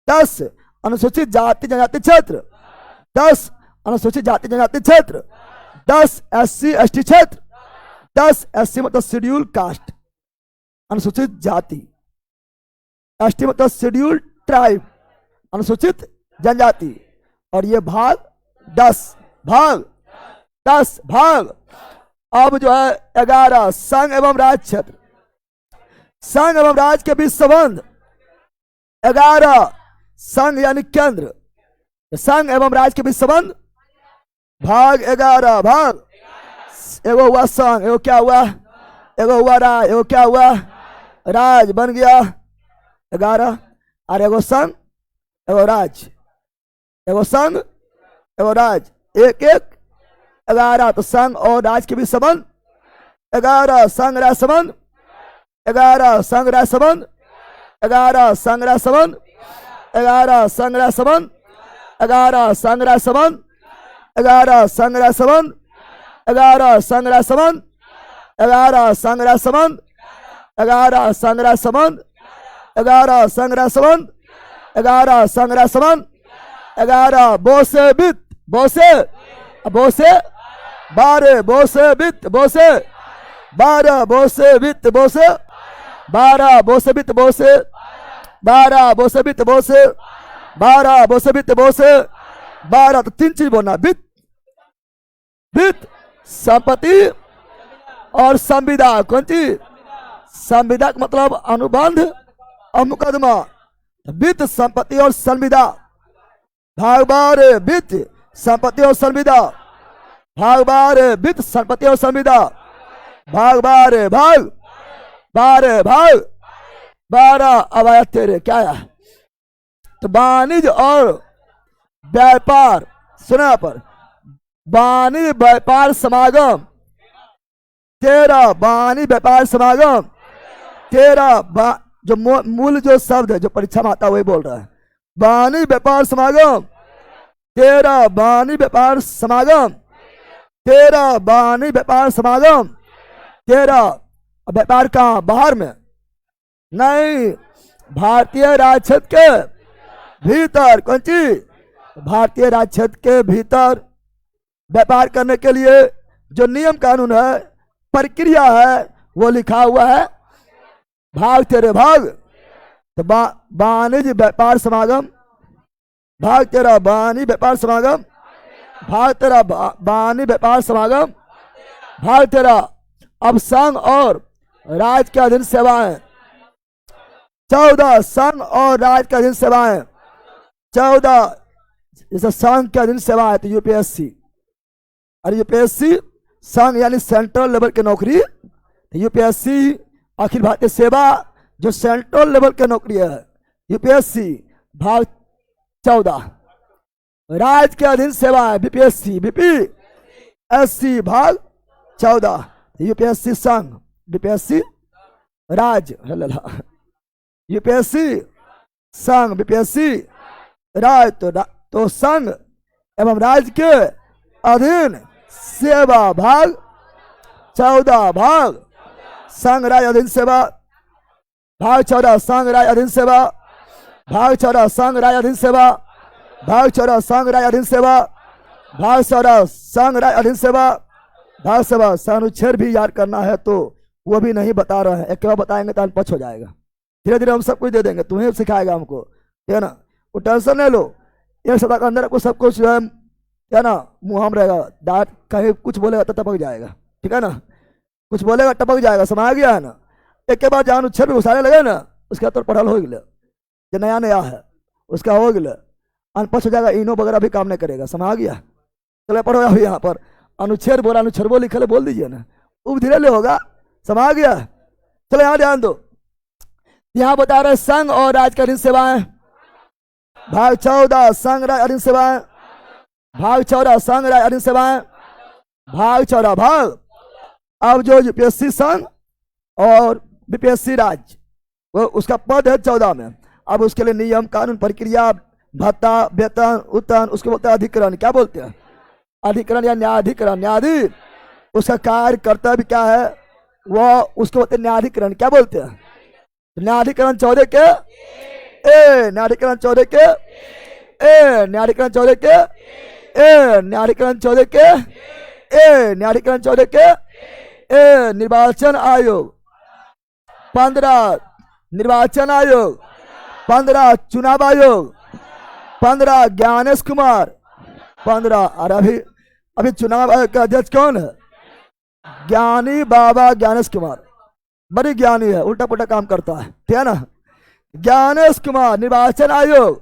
10, अनुसूचित जाति जनजाति क्षेत्र 10, अनुसूचित जाति जनजाति क्षेत्र 10, SC ST क्षेत्र 10। SC मतलब शेड्यूल कास्ट, अनुसूचित जाति, ST मतलब शेड्यूल ट्राइब, अनुसूचित जनजाति। और ये भाग 10, भाग 10 भाग। अब जो है 11 संघ एवं राज्य क्षेत्र, संघ एवं राज्य के बीच संबंध। 11 संघ यानी केंद्र, संघ एवं राज्य के बीच संबंध। भाग 11, भाग एगो हुआ संघ, एगो क्या हुआ, एगो हुआ राज, एगो क्या हुआ, राज बन गया 11। और एगो संघ एगो राज, एगो संघ एगो राज, एक एक 11। तो संघ और राज के बीच संबंध 11 संघ राज संबंध, 11 संघ राज संबंध, 11 संघ राज संबंध, 11 संघ राज संबंध, 11 संघ राज संबंध, 11 संघ राज संबंध, 11 संघ राज संबंध, 11 संघ राज संबंध, 11 संघ राज संबंध, 11 संघ राज संबंध, 11 संघ राज संबंध, 11 बोसे वित्त, बोसे बोसे 12 बोसे वित्त, बोसे 12 बोसे वित्त, बोसे 12 बोसे वित्त, बोसे 12 बोसे वित्त, बोसे 12 बोसे वित्त, बोसे 12। तो 3 चीज बोलना, वित्त, वित्त, संपत्ति और संविदा। कौन सी, संविदा का मतलब अनुबंध और मुकदमा। वित्त, संपत्ति और संविदा। भाग 12 वित्त, संपत्ति और संविदा। भाग 12 वित्त, संपत्ति और संविदा। भाग 12, भाग 12, भाग 12। अब आया तेरे क्या आया, तो वाणिज्य और व्यापार। सुना पर, वाणिज्य व्यापार समागम 13, वाणिज्य व्यापार समागम 13। जो मूल जो शब्द है जो परीक्षा में आता है वही बोल रहा है। वाणिज्य व्यापार समागम 13, वाणिज्य व्यापार समागम 13, वाणिज्य व्यापार समागम 13। व्यापार कहाँ, बाहर में नहीं, भारतीय राज्य क्षेत्र के भीतर। कौन सी, भारतीय राज्य क्षेत्र के भीतर व्यापार करने के लिए जो नियम कानून है, प्रक्रिया है, वो लिखा हुआ है भाग 13, भाग। तो वाणिज्य व्यापार समागम भाग 13, वाणिज्य व्यापार समागम भाग 13, वाणिज्य व्यापार समागम भाग 13। अब संघ और राज्य के अधीन सेवाएं 14, संघ और राज्य के अधीन सेवाएं 14। जैसे संघ के अधीन सेवाएं तो यूपीएससी, और यूपीएससी संघ यानी सेंट्रल लेवल की नौकरी। यूपीएससी अखिल भारतीय सेवा जो सेंट्रल लेवल की नौकरी है, यूपीएससी भाग 14। राज्य के अधीन सेवा है बीपीएससी, बीपीएससी भाग 14। यूपीएससी संघ, बीपीएससी राज्य, यूपीएससी संघ, बीपीएससी राज्य। तो संघ एवं राज्य के अधीन सेवा भाग 14 भाग, संघ राज्य अधीन सेवा भाग 14, संघ राज्य अधीन सेवा भाग 14, संघ राज्य अधीन सेवा भाग 14, संघ राज्य अधीन सेवा भाग 14, संघ राज्य अधीन सेवा भाग 14। अनुच्छेद भी याद करना है तो वो भी नहीं बता रहे हैं, एक बार बताएंगे तो अनपढ़ हो जाएगा। धीरे धीरे हम सब कुछ दे देंगे, तुम्हें सिखाएगा हमको, ठीक है ना। वो टेंशन नहीं लो, एक सप्ताह के अंदर आपको सब कुछ जो है ना मुँह हम रहेगा, दांत कहीं कुछ बोलेगा तो टपक जाएगा, ठीक है ना, कुछ बोलेगा टपक जाएगा, समझ आ गया है ना। एक के बाद जहाँ अनुच्छेद में घुसाने लगे ना, उसका तो पढ़ल हो गया, जो नया नया है उसका हो गया, अनपढ़ हो जाएगा, इनो वगैरह भी काम नहीं करेगा, समझ आ गया। चलो पढ़ो अभी यहाँ पर अनुच्छेद बोला, अनुच्छेद वो लिखे बोल दीजिए ना, वो धीरे ले होगा, समझ आ गया। चलो यहाँ ध्यान दो, यहाँ बता रहे संघ और राज्य के अधीन सेवाएं भाग 14, संघ राज्य अधीन सेवाएं भाग 14, संघ राज्य अधीन सेवाएं भाग 14 भाग। अब जो यूपीएससी संघ और बीपीएससी राज्य, वो उसका पद है 14 में। अब उसके लिए नियम कानून प्रक्रिया भत्ता वेतन उत्तन, उसको बोलते हैं अधिकरण। क्या बोलते हैं? अधिकरण या न्यायाधिकरण। न्यायाधीश उसका कार्य कर्तव्य क्या है, वह उसको बोलते हैं न्यायाधिकरण। क्या बोलते हैं? न्यायाधिकरण 14 के ए, न्यायाधिकरण 14 के ए, न्यायाधिकरण 14 के ए, न्यायाधिकरण 14 के ए, न्यायाधिकरण 14 के ए। निर्वाचन आयोग 15, निर्वाचन आयोग 15, चुनाव आयोग 15, ज्ञानेश कुमार 15। और अभी चुनाव आयोग का अध्यक्ष कौन है? ज्ञानी बाबा ज्ञानेश कुमार, बड़ी ज्ञानी है, उल्टा पुल्टा काम करता है, ठीक है ना। ज्ञानेश कुमार। निर्वाचन आयोग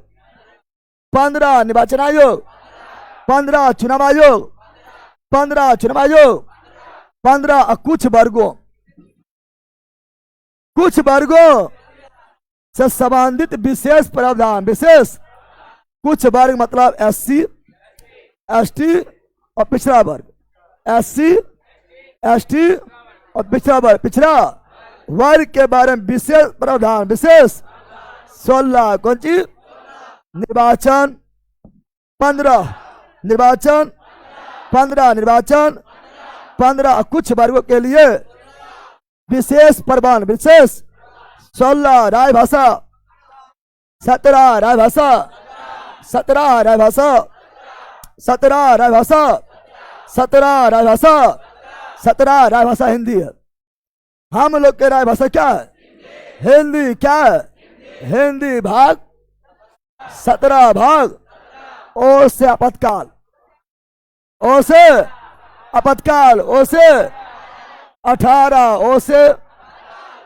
15, निर्वाचन आयोग 15, चुनाव आयोग 15, चुनाव आयोग 15। कुछ वर्गों से संबंधित विशेष प्रावधान, विशेष कुछ वर्ग मतलब SC ST और पिछड़ा वर्ग, SC ST और पिछड़ा वर्ग। पिछड़ा वर्ग के बारे में विशेष प्रावधान, विशेष 16। कौन चीज? निर्वाचन 15, निर्वाचन 15, निर्वाचन 15। कुछ वर्गों के लिए विशेष प्रावधान, विशेष 16। राजभाषा 17, राजभाषा 17, राजभाषा 17, राजभाषा 17, राजभाषा 17। राजभाषा हिंदी है, हम लोग के राजभाषा क्या है? हिंदी। क्या है? हिंदी। भाग 17, भाग ओ से आपातकाल, ओ से आपातकाल, ओ से 18, ओ से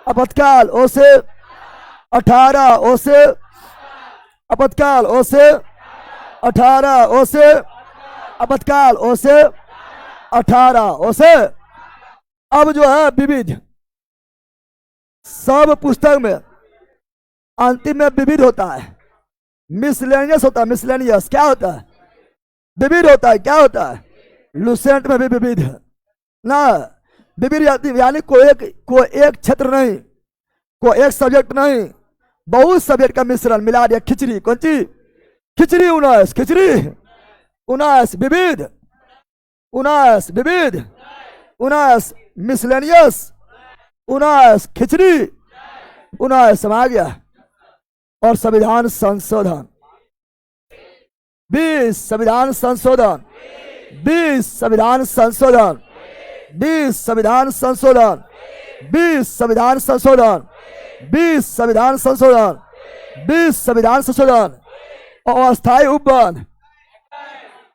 आपातकाल, ओ से 18, ओ से आपातकाल, ओ से 18, ओ से आपातकाल, ओ से 18, ओ से। अब जो है विविध, सब पुस्तक में अंतिम में विविध होता है, मिसलेनियस होता है। मिसलेनियस क्या होता है? विविध होता है। क्या होता है? लुसेंट में भी विविध है ना, विविध यानी कोई एक क्षेत्र नहीं, कोई एक सब्जेक्ट नहीं, बहुत सब्जेक्ट का मिश्रण मिला दिया। खिचड़ी। कौन सी खिचड़ी? 19, खिचड़ी 19, विविध 19, विविध 19, मिसलेनियस 19, खिचड़ी 19। समझ गया। और संविधान संशोधन 20, संविधान संशोधन 20, संविधान संशोधन 20, संविधान संशोधन 20, संविधान संशोधन 20, संविधान संशोधन 20, संविधान संशोधन। और अस्थायी उपबंध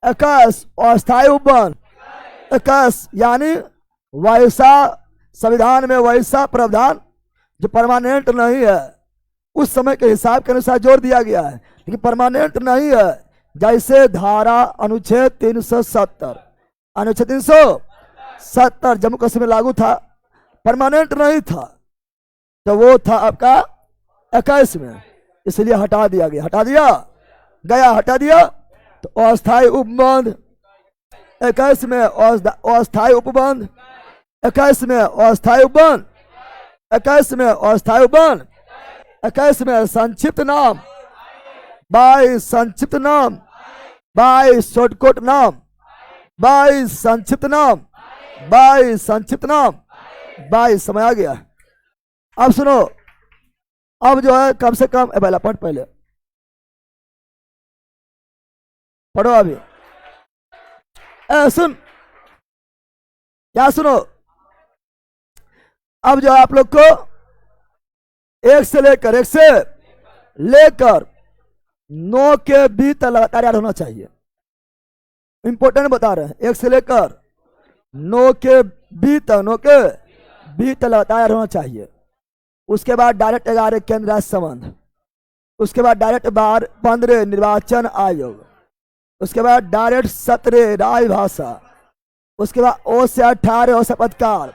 21, अस्थायी उपबंध 21, यानी वैसा संविधान में वैसा प्रावधान जो परमानेंट नहीं है, उस समय के हिसाब के अनुसार जोड़ दिया गया है, लेकिन परमानेंट नहीं है। जैसे धारा अनुच्छेद 370, अनुच्छेद 370 जम्मू कश्मीर में लागू था, परमानेंट नहीं था, तो वो था आपका 21 में, इसलिए हटा दिया गया, हटा दिया गया, हटा दिया। तो अस्थायी उपबंध 21 में, अस्थायी उपबंध 21 में अस्थायी उपवन, 21 में अस्थायी उपवन, 21 में संक्षिप्त नाम, 22 संक्षिप्त नाम, 22 शॉर्टकट नाम, 22 संक्षिप्त नाम, 22 संक्षिप्त नाम, 22 समय आ गया। अब सुनो, अब जो है कम से कम पहला पढ़, पहले पढ़ो अभी। सुन, क्या सुनो, अब जो है आप लोग को एक से लेकर 9 के बीच तक लगातार याद होना चाहिए। इंपॉर्टेंट बता रहे हैं, 1 से लेकर 9 के बीच तक लगातार याद होना चाहिए। उसके बाद डायरेक्ट 11 केंद्र राज्य संबंध, उसके बाद डायरेक्ट 15 निर्वाचन आयोग, उसके बाद डायरेक्ट 17 राजभाषा, उसके बाद O से 18 और शपथकाल,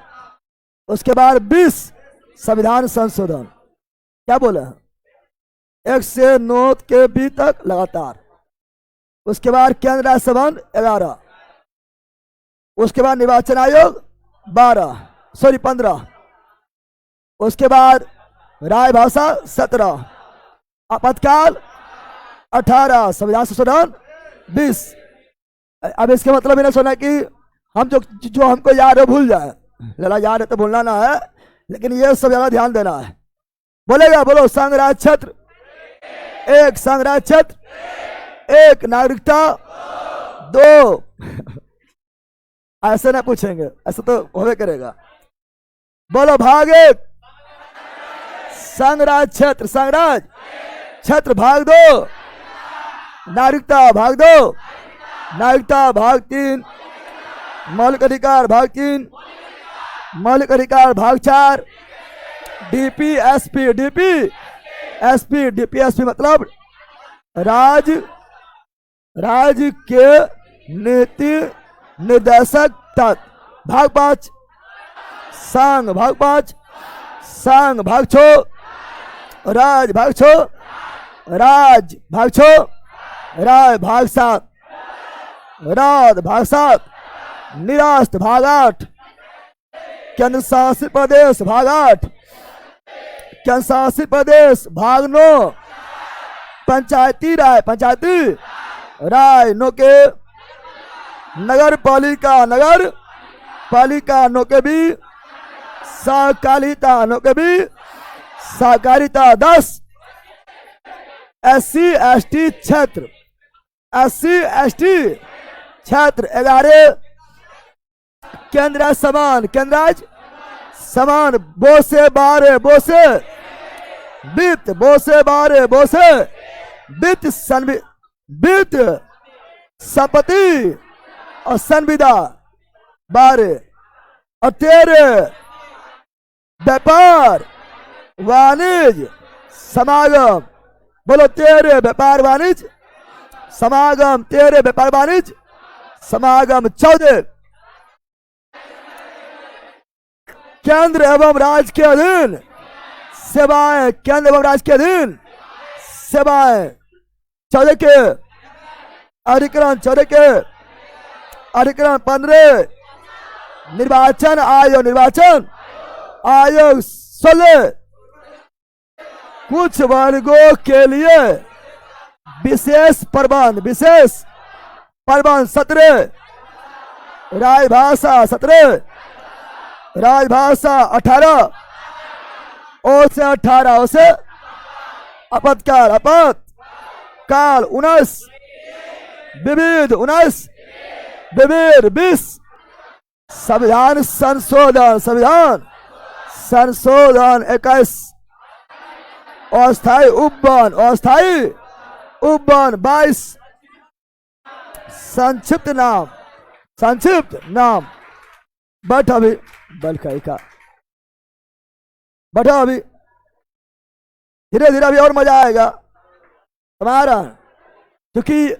उसके बाद 20 संविधान संशोधन। क्या बोले हैं? 1 से 9 के बीच तक लगातार। उसके बाद केंद्र राज्य संबंध 11, उसके बाद निर्वाचन आयोग 15, उसके बाद राजभाषा 17, आपातकाल 18, संविधान संशोधन 20। अब इसके मतलब मैंने सुना कि हम जो हमको याद है भूल जाए, जरा याद है तो भूलना ना है, लेकिन ये सब ज्यादा ध्यान देना है। बोलेगा, बोलो, संघ राज्य क्षेत्र 1, संघ राज्य क्षेत्र 1, नागरिकता 2। ऐसे ना पूछेंगे, ऐसे तो होवे करेगा। बोलो, भाग 1 संघ राज्य क्षेत्र, संघ राज्य क्षेत्र भाग 2, नागरिकता भाग 2, नागरिकता भाग 3, मौलिक अधिकार भाग 3, मौलिक अधिकार भाग 4, डीपीएसपी मतलब राज्य के नीति निर्देशक तत्व भाग 5, संघ भाग 5, संघ भाग 6, राज्य भाग 6, राज्य भाग 6, राज्य भाग 7, राज्य भाग 7, निरास्त भाग 8, केंद्र शासित प्रदेश भाग 8, केंद्र शासित प्रदेश भाग 9, पंचायती राय 9 के, नगर पालिका 9 के भी, सहकारिता 9 के भी, सहकारिता 10, SC ST क्षेत्र 11, केंद्र समान बो से 12 वित्त संपत्ति और संविदा 12 और 13 व्यापार वाणिज्य समागम। बोलो, 13 व्यापार वाणिज्य समागम, 13 व्यापार वाणिज्य समागम। 14 केंद्र एवं राज्य के अधीन सेवाएं, केंद्र एवं राज्य के अधीन सेवाएं। 14 के अधिकरण, 15 निर्वाचन आयोग 16 कुछ वर्गों के लिए विशेष प्रबंध 17 राजभाषा 17 राजभाषा 18 O से 18 O से आपातकाल 19 विविध 20 संविधान संशोधन 21 अस्थायी उपवन 22 संक्षिप्त नाम। बैठ अभी, बैठो अभी, धीरे धीरे अभी और मजा आएगा तुम्हारा, क्योंकि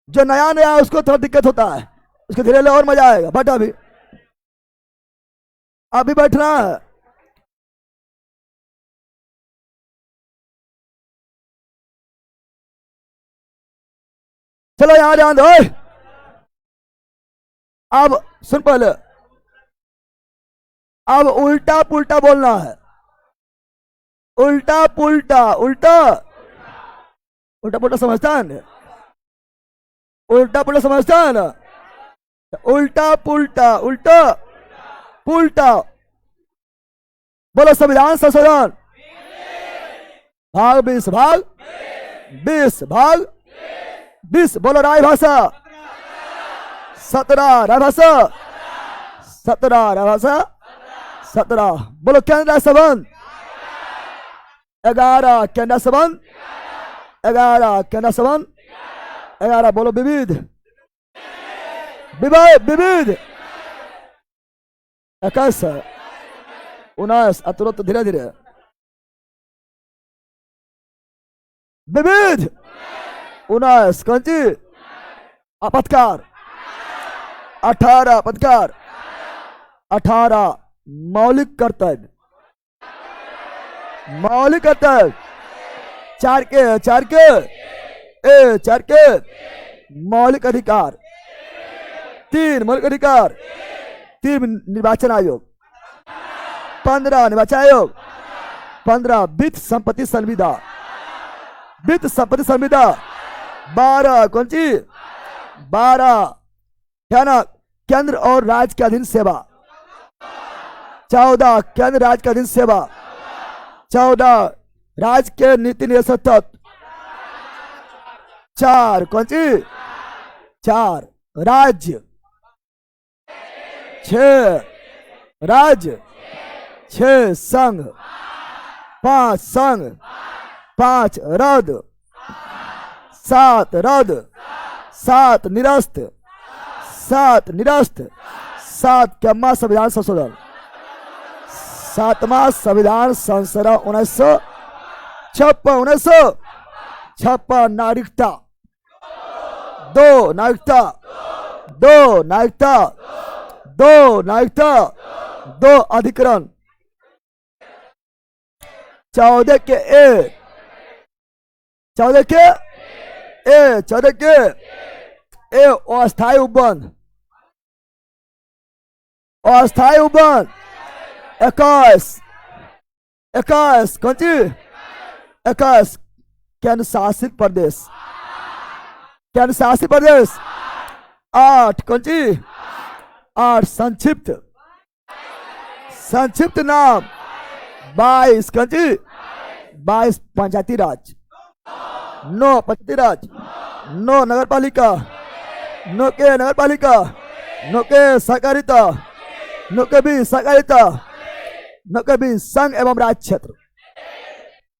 जो नया उसको थोड़ा दिक्कत होता है, उसको धीरे धीरे और मजा आएगा। बैठो अभी बैठना है। चलो यहां ध्यान दो। अब सुन पहले, अब उल्टा पुल्टा बोलना है, उल्टा पुल्टा, उल्टा उल्टा पुल्टा समझता है ना? उल्टा पुल्टा समझता है ना? उल्टा पुल्टा, उल्टा पुल्टा। बोलो संविधान संशोधन भाग 20, भाग 20, भाग 20। बोलो राजभाषा 17, राजभाषा 17, राजभाषा 17। बोलो केंद्र संबंध 11, केंद्र संबंध 11, केंद्र संबंध 11। बोलो विविध, विविध 21, 19। तुरंत धीरे धीरे विविध 19। कौन सी? अपत्कार 18, अपत्कार 18। मौलिक कर्तव्य, मौलिक कर्तव्य 4 के, 4 के 4 के। मौलिक अधिकार 3, मौलिक अधिकार 3। निर्वाचन आयोग 15, निर्वाचन आयोग 15। वित्त संपत्ति संविदा, वित्त संपत्ति संविदा 12। कौन सी? 12 है ना? केंद्र और राज्य के अधीन सेवा 14, केंद्र राज्य के अधीन सेवा 14। राज्य के नीति निर्देशक तत्व 4। कौन सी? 4। राज्य 6, राज्य 6। संघ 5, संघ 5। रद्द 7, रद्द 7। निरस्त 7, निरस्त 7। क्या संविधान संशोधन 7वां संविधान संशोधन 1956। नागरिकता 2, नागरिकता 2, नागरिकता 2, नागरिकता 2। अधिकरण 14 के ए, 14 के ए, 14 के ए। अस्थायी उपबंध, अस्थायी उपबंध 21, 21। कौन सी? 21। केंद्र शासित प्रदेश, केंद्र शासित प्रदेश 8। कौन सी? 8। संक्षिप्त, संक्षिप्त नाम 22। कौन सी? 22। पंचायती राज 9, पंचायती राज 9। नगर पालिका 9 के, नगर पालिका 9 के। सहकारिता 9 के 20, सहकारिता 9 के 20। संघ एवं राज्य क्षेत्र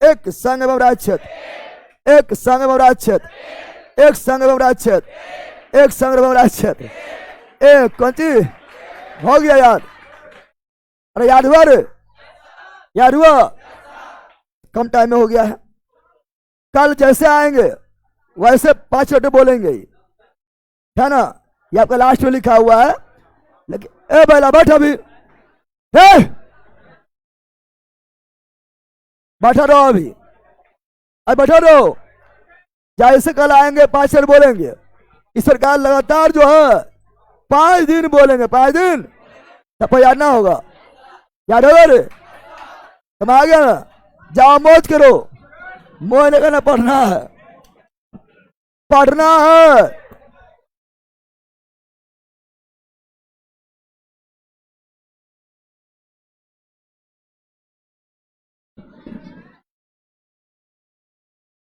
1, संघ एवं राज्य क्षेत्र 1, संघ एवं राज्य क्षेत्र 1, संघ एवं राज्य क्षेत्र 1, संघ एवं राज्य क्षेत्र 1। कौन सी? हो गया याद? अरे याद हुआ रे? याद हुआ? कम टाइम में हो गया है। कल जैसे आएंगे वैसे 5 मिनट बोलेंगे, है ना? ये आपका लास्ट में लिखा हुआ है। लेकिन ए बैला बैठ अभी, बैठा रहो अभी, अब बैठा रहो। जैसे कल आएंगे 5 मिनट बोलेंगे। इस सरकार लगातार जो है 5 दिन बोलेंगे, 5 दिन। तब याद ना होगा? याद होगा रे? तुम आ गया ना? जाओ मौज करो, मोह नहीं करना, पढ़ना है, पढ़ना है।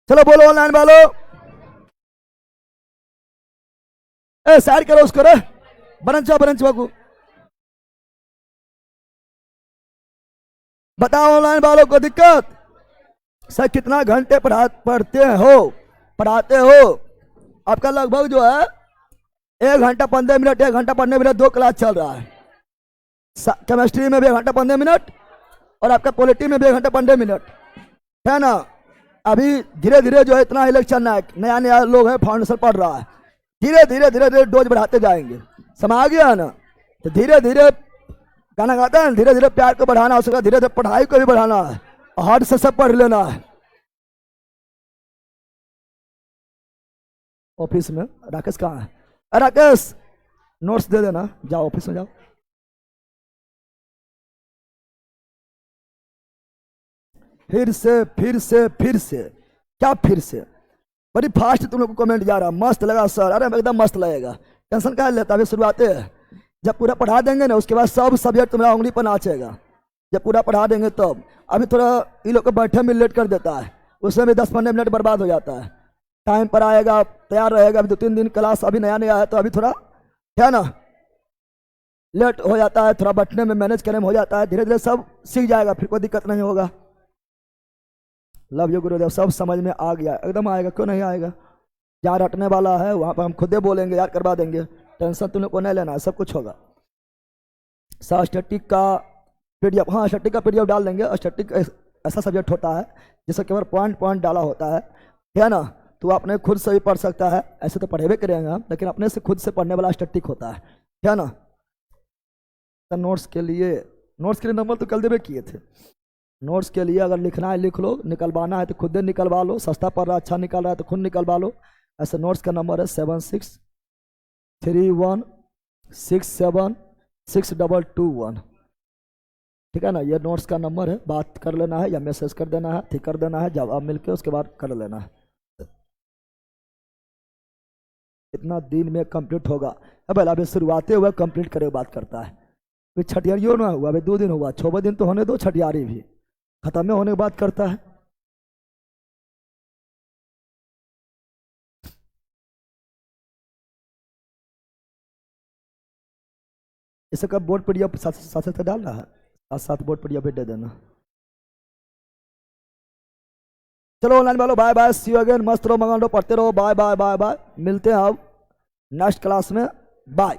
चलो बोलो ऑनलाइन वालों, ए साइड करो उसको रे, बनंच बाबू। बताओ ऑनलाइन वालों को दिक्कत सर कितना घंटे पढ़ते हो? आपका लगभग जो है 1 घंटा 15 मिनट, 1 घंटा पढ़ने मिनट 2 क्लास चल रहा है। केमिस्ट्री में भी 1 घंटा 15 मिनट और आपका पॉलिटी में भी 1 घंटा 15 मिनट, है ना? अभी धीरे धीरे जो है इतना इलेक्शन है, नया नया लोग है, फाउंडेशन पढ़ रहा है। धीरे धीरे डोज बढ़ाते जाएंगे, समझ गया ना? तो धीरे धीरे गाना गाता है, धीरे धीरे प्यार को बढ़ाना हो सका, धीरे धीरे पढ़ाई को भी बढ़ाना है, हार्ड से सब पढ़ लेना है। ऑफिस में राकेश कहाँ है? राकेश नोट्स दे देना, जाओ ऑफिस में जाओ। फिर से फिर से फिर से, क्या फिर से? बड़ी फास्ट तुम लोग को कमेंट जा रहा, मस्त लगा सर। अरे एकदम मस्त लगेगा, टेंशन क्या लेता, अभी शुरुआत है। जब पूरा पढ़ा देंगे ना उसके बाद सब सब्जेक्ट तुम्हारा उंगली पर नाचेगा। जब पूरा पढ़ा देंगे तब। अभी थोड़ा ये लोग को बैठे में लेट कर देता है, उसमें भी 10-15 मिनट बर्बाद हो जाता है। टाइम पर आएगा, तैयार रहेगा। अभी 2-3 दिन क्लास अभी नया नया है तो अभी थोड़ा है ना लेट हो जाता है, थोड़ा बैठने में मैनेज करने में हो जाता है। धीरे धीरे सब सीख जाएगा, फिर कोई दिक्कत नहीं होगा। लव यू गुरुदेव, सब समझ में आ गया, एकदम आएगा, क्यों नहीं आएगा। जहाँ रटने वाला है वहाँ पर हम खुदे बोलेंगे यार, करवा देंगे, टेंशन तुम लोग को नहीं लेना है, सब कुछ होगा। स्टैटिक का पीडीएफ, हाँ स्टैटिक का पीडीएफ डाल देंगे। स्टैटिक ऐसा सब्जेक्ट होता है जिससे केवल पॉइंट पॉइंट डाला होता है ना। तो अपने खुद से भी पढ़ सकता है, ऐसे तो पढ़ेबे करेंगे हम, लेकिन अपने से खुद से पढ़ने वाला स्टैटिक होता है ना। तो नोट्स के लिए नंबर तो कल देवे किए थे। नोट्स के लिए अगर लिखना है लिख लो, निकलवाना है तो खुद ही निकलवा लो, सस्ता पड़ रहा है, अच्छा निकल रहा है तो खुद निकलवा लो। ऐसे नोट्स का नंबर है 7631676221, ठीक है ना। ये नोट्स का नंबर है, बात कर लेना है या मैसेज कर देना है, ठीक कर देना है, जवाब मिलके उसके बाद कर लेना है। इतना दिन में कंप्लीट होगा। अब अभी शुरुआती हुआ कंप्लीट करे बात करता है। फिर छठियारियों ना हुआ, अभी 2 दिन हुआ, 6 दिन तो होने दो, छठियारी भी खत्म में होने की बात करता है। इसे कब बोर्ड पीडीएफ साथ साथ डाल रहा है, साथ साथ बोर्ड पीडीएफ भी दे देना। चलो ऑनलाइन वालों, bye bye, see you again. मस्त रहो, मंगल रहो, पढ़ते रहो, बाय बाय बाय बाय। मिलते हैं अब नेक्स्ट क्लास में, बाय।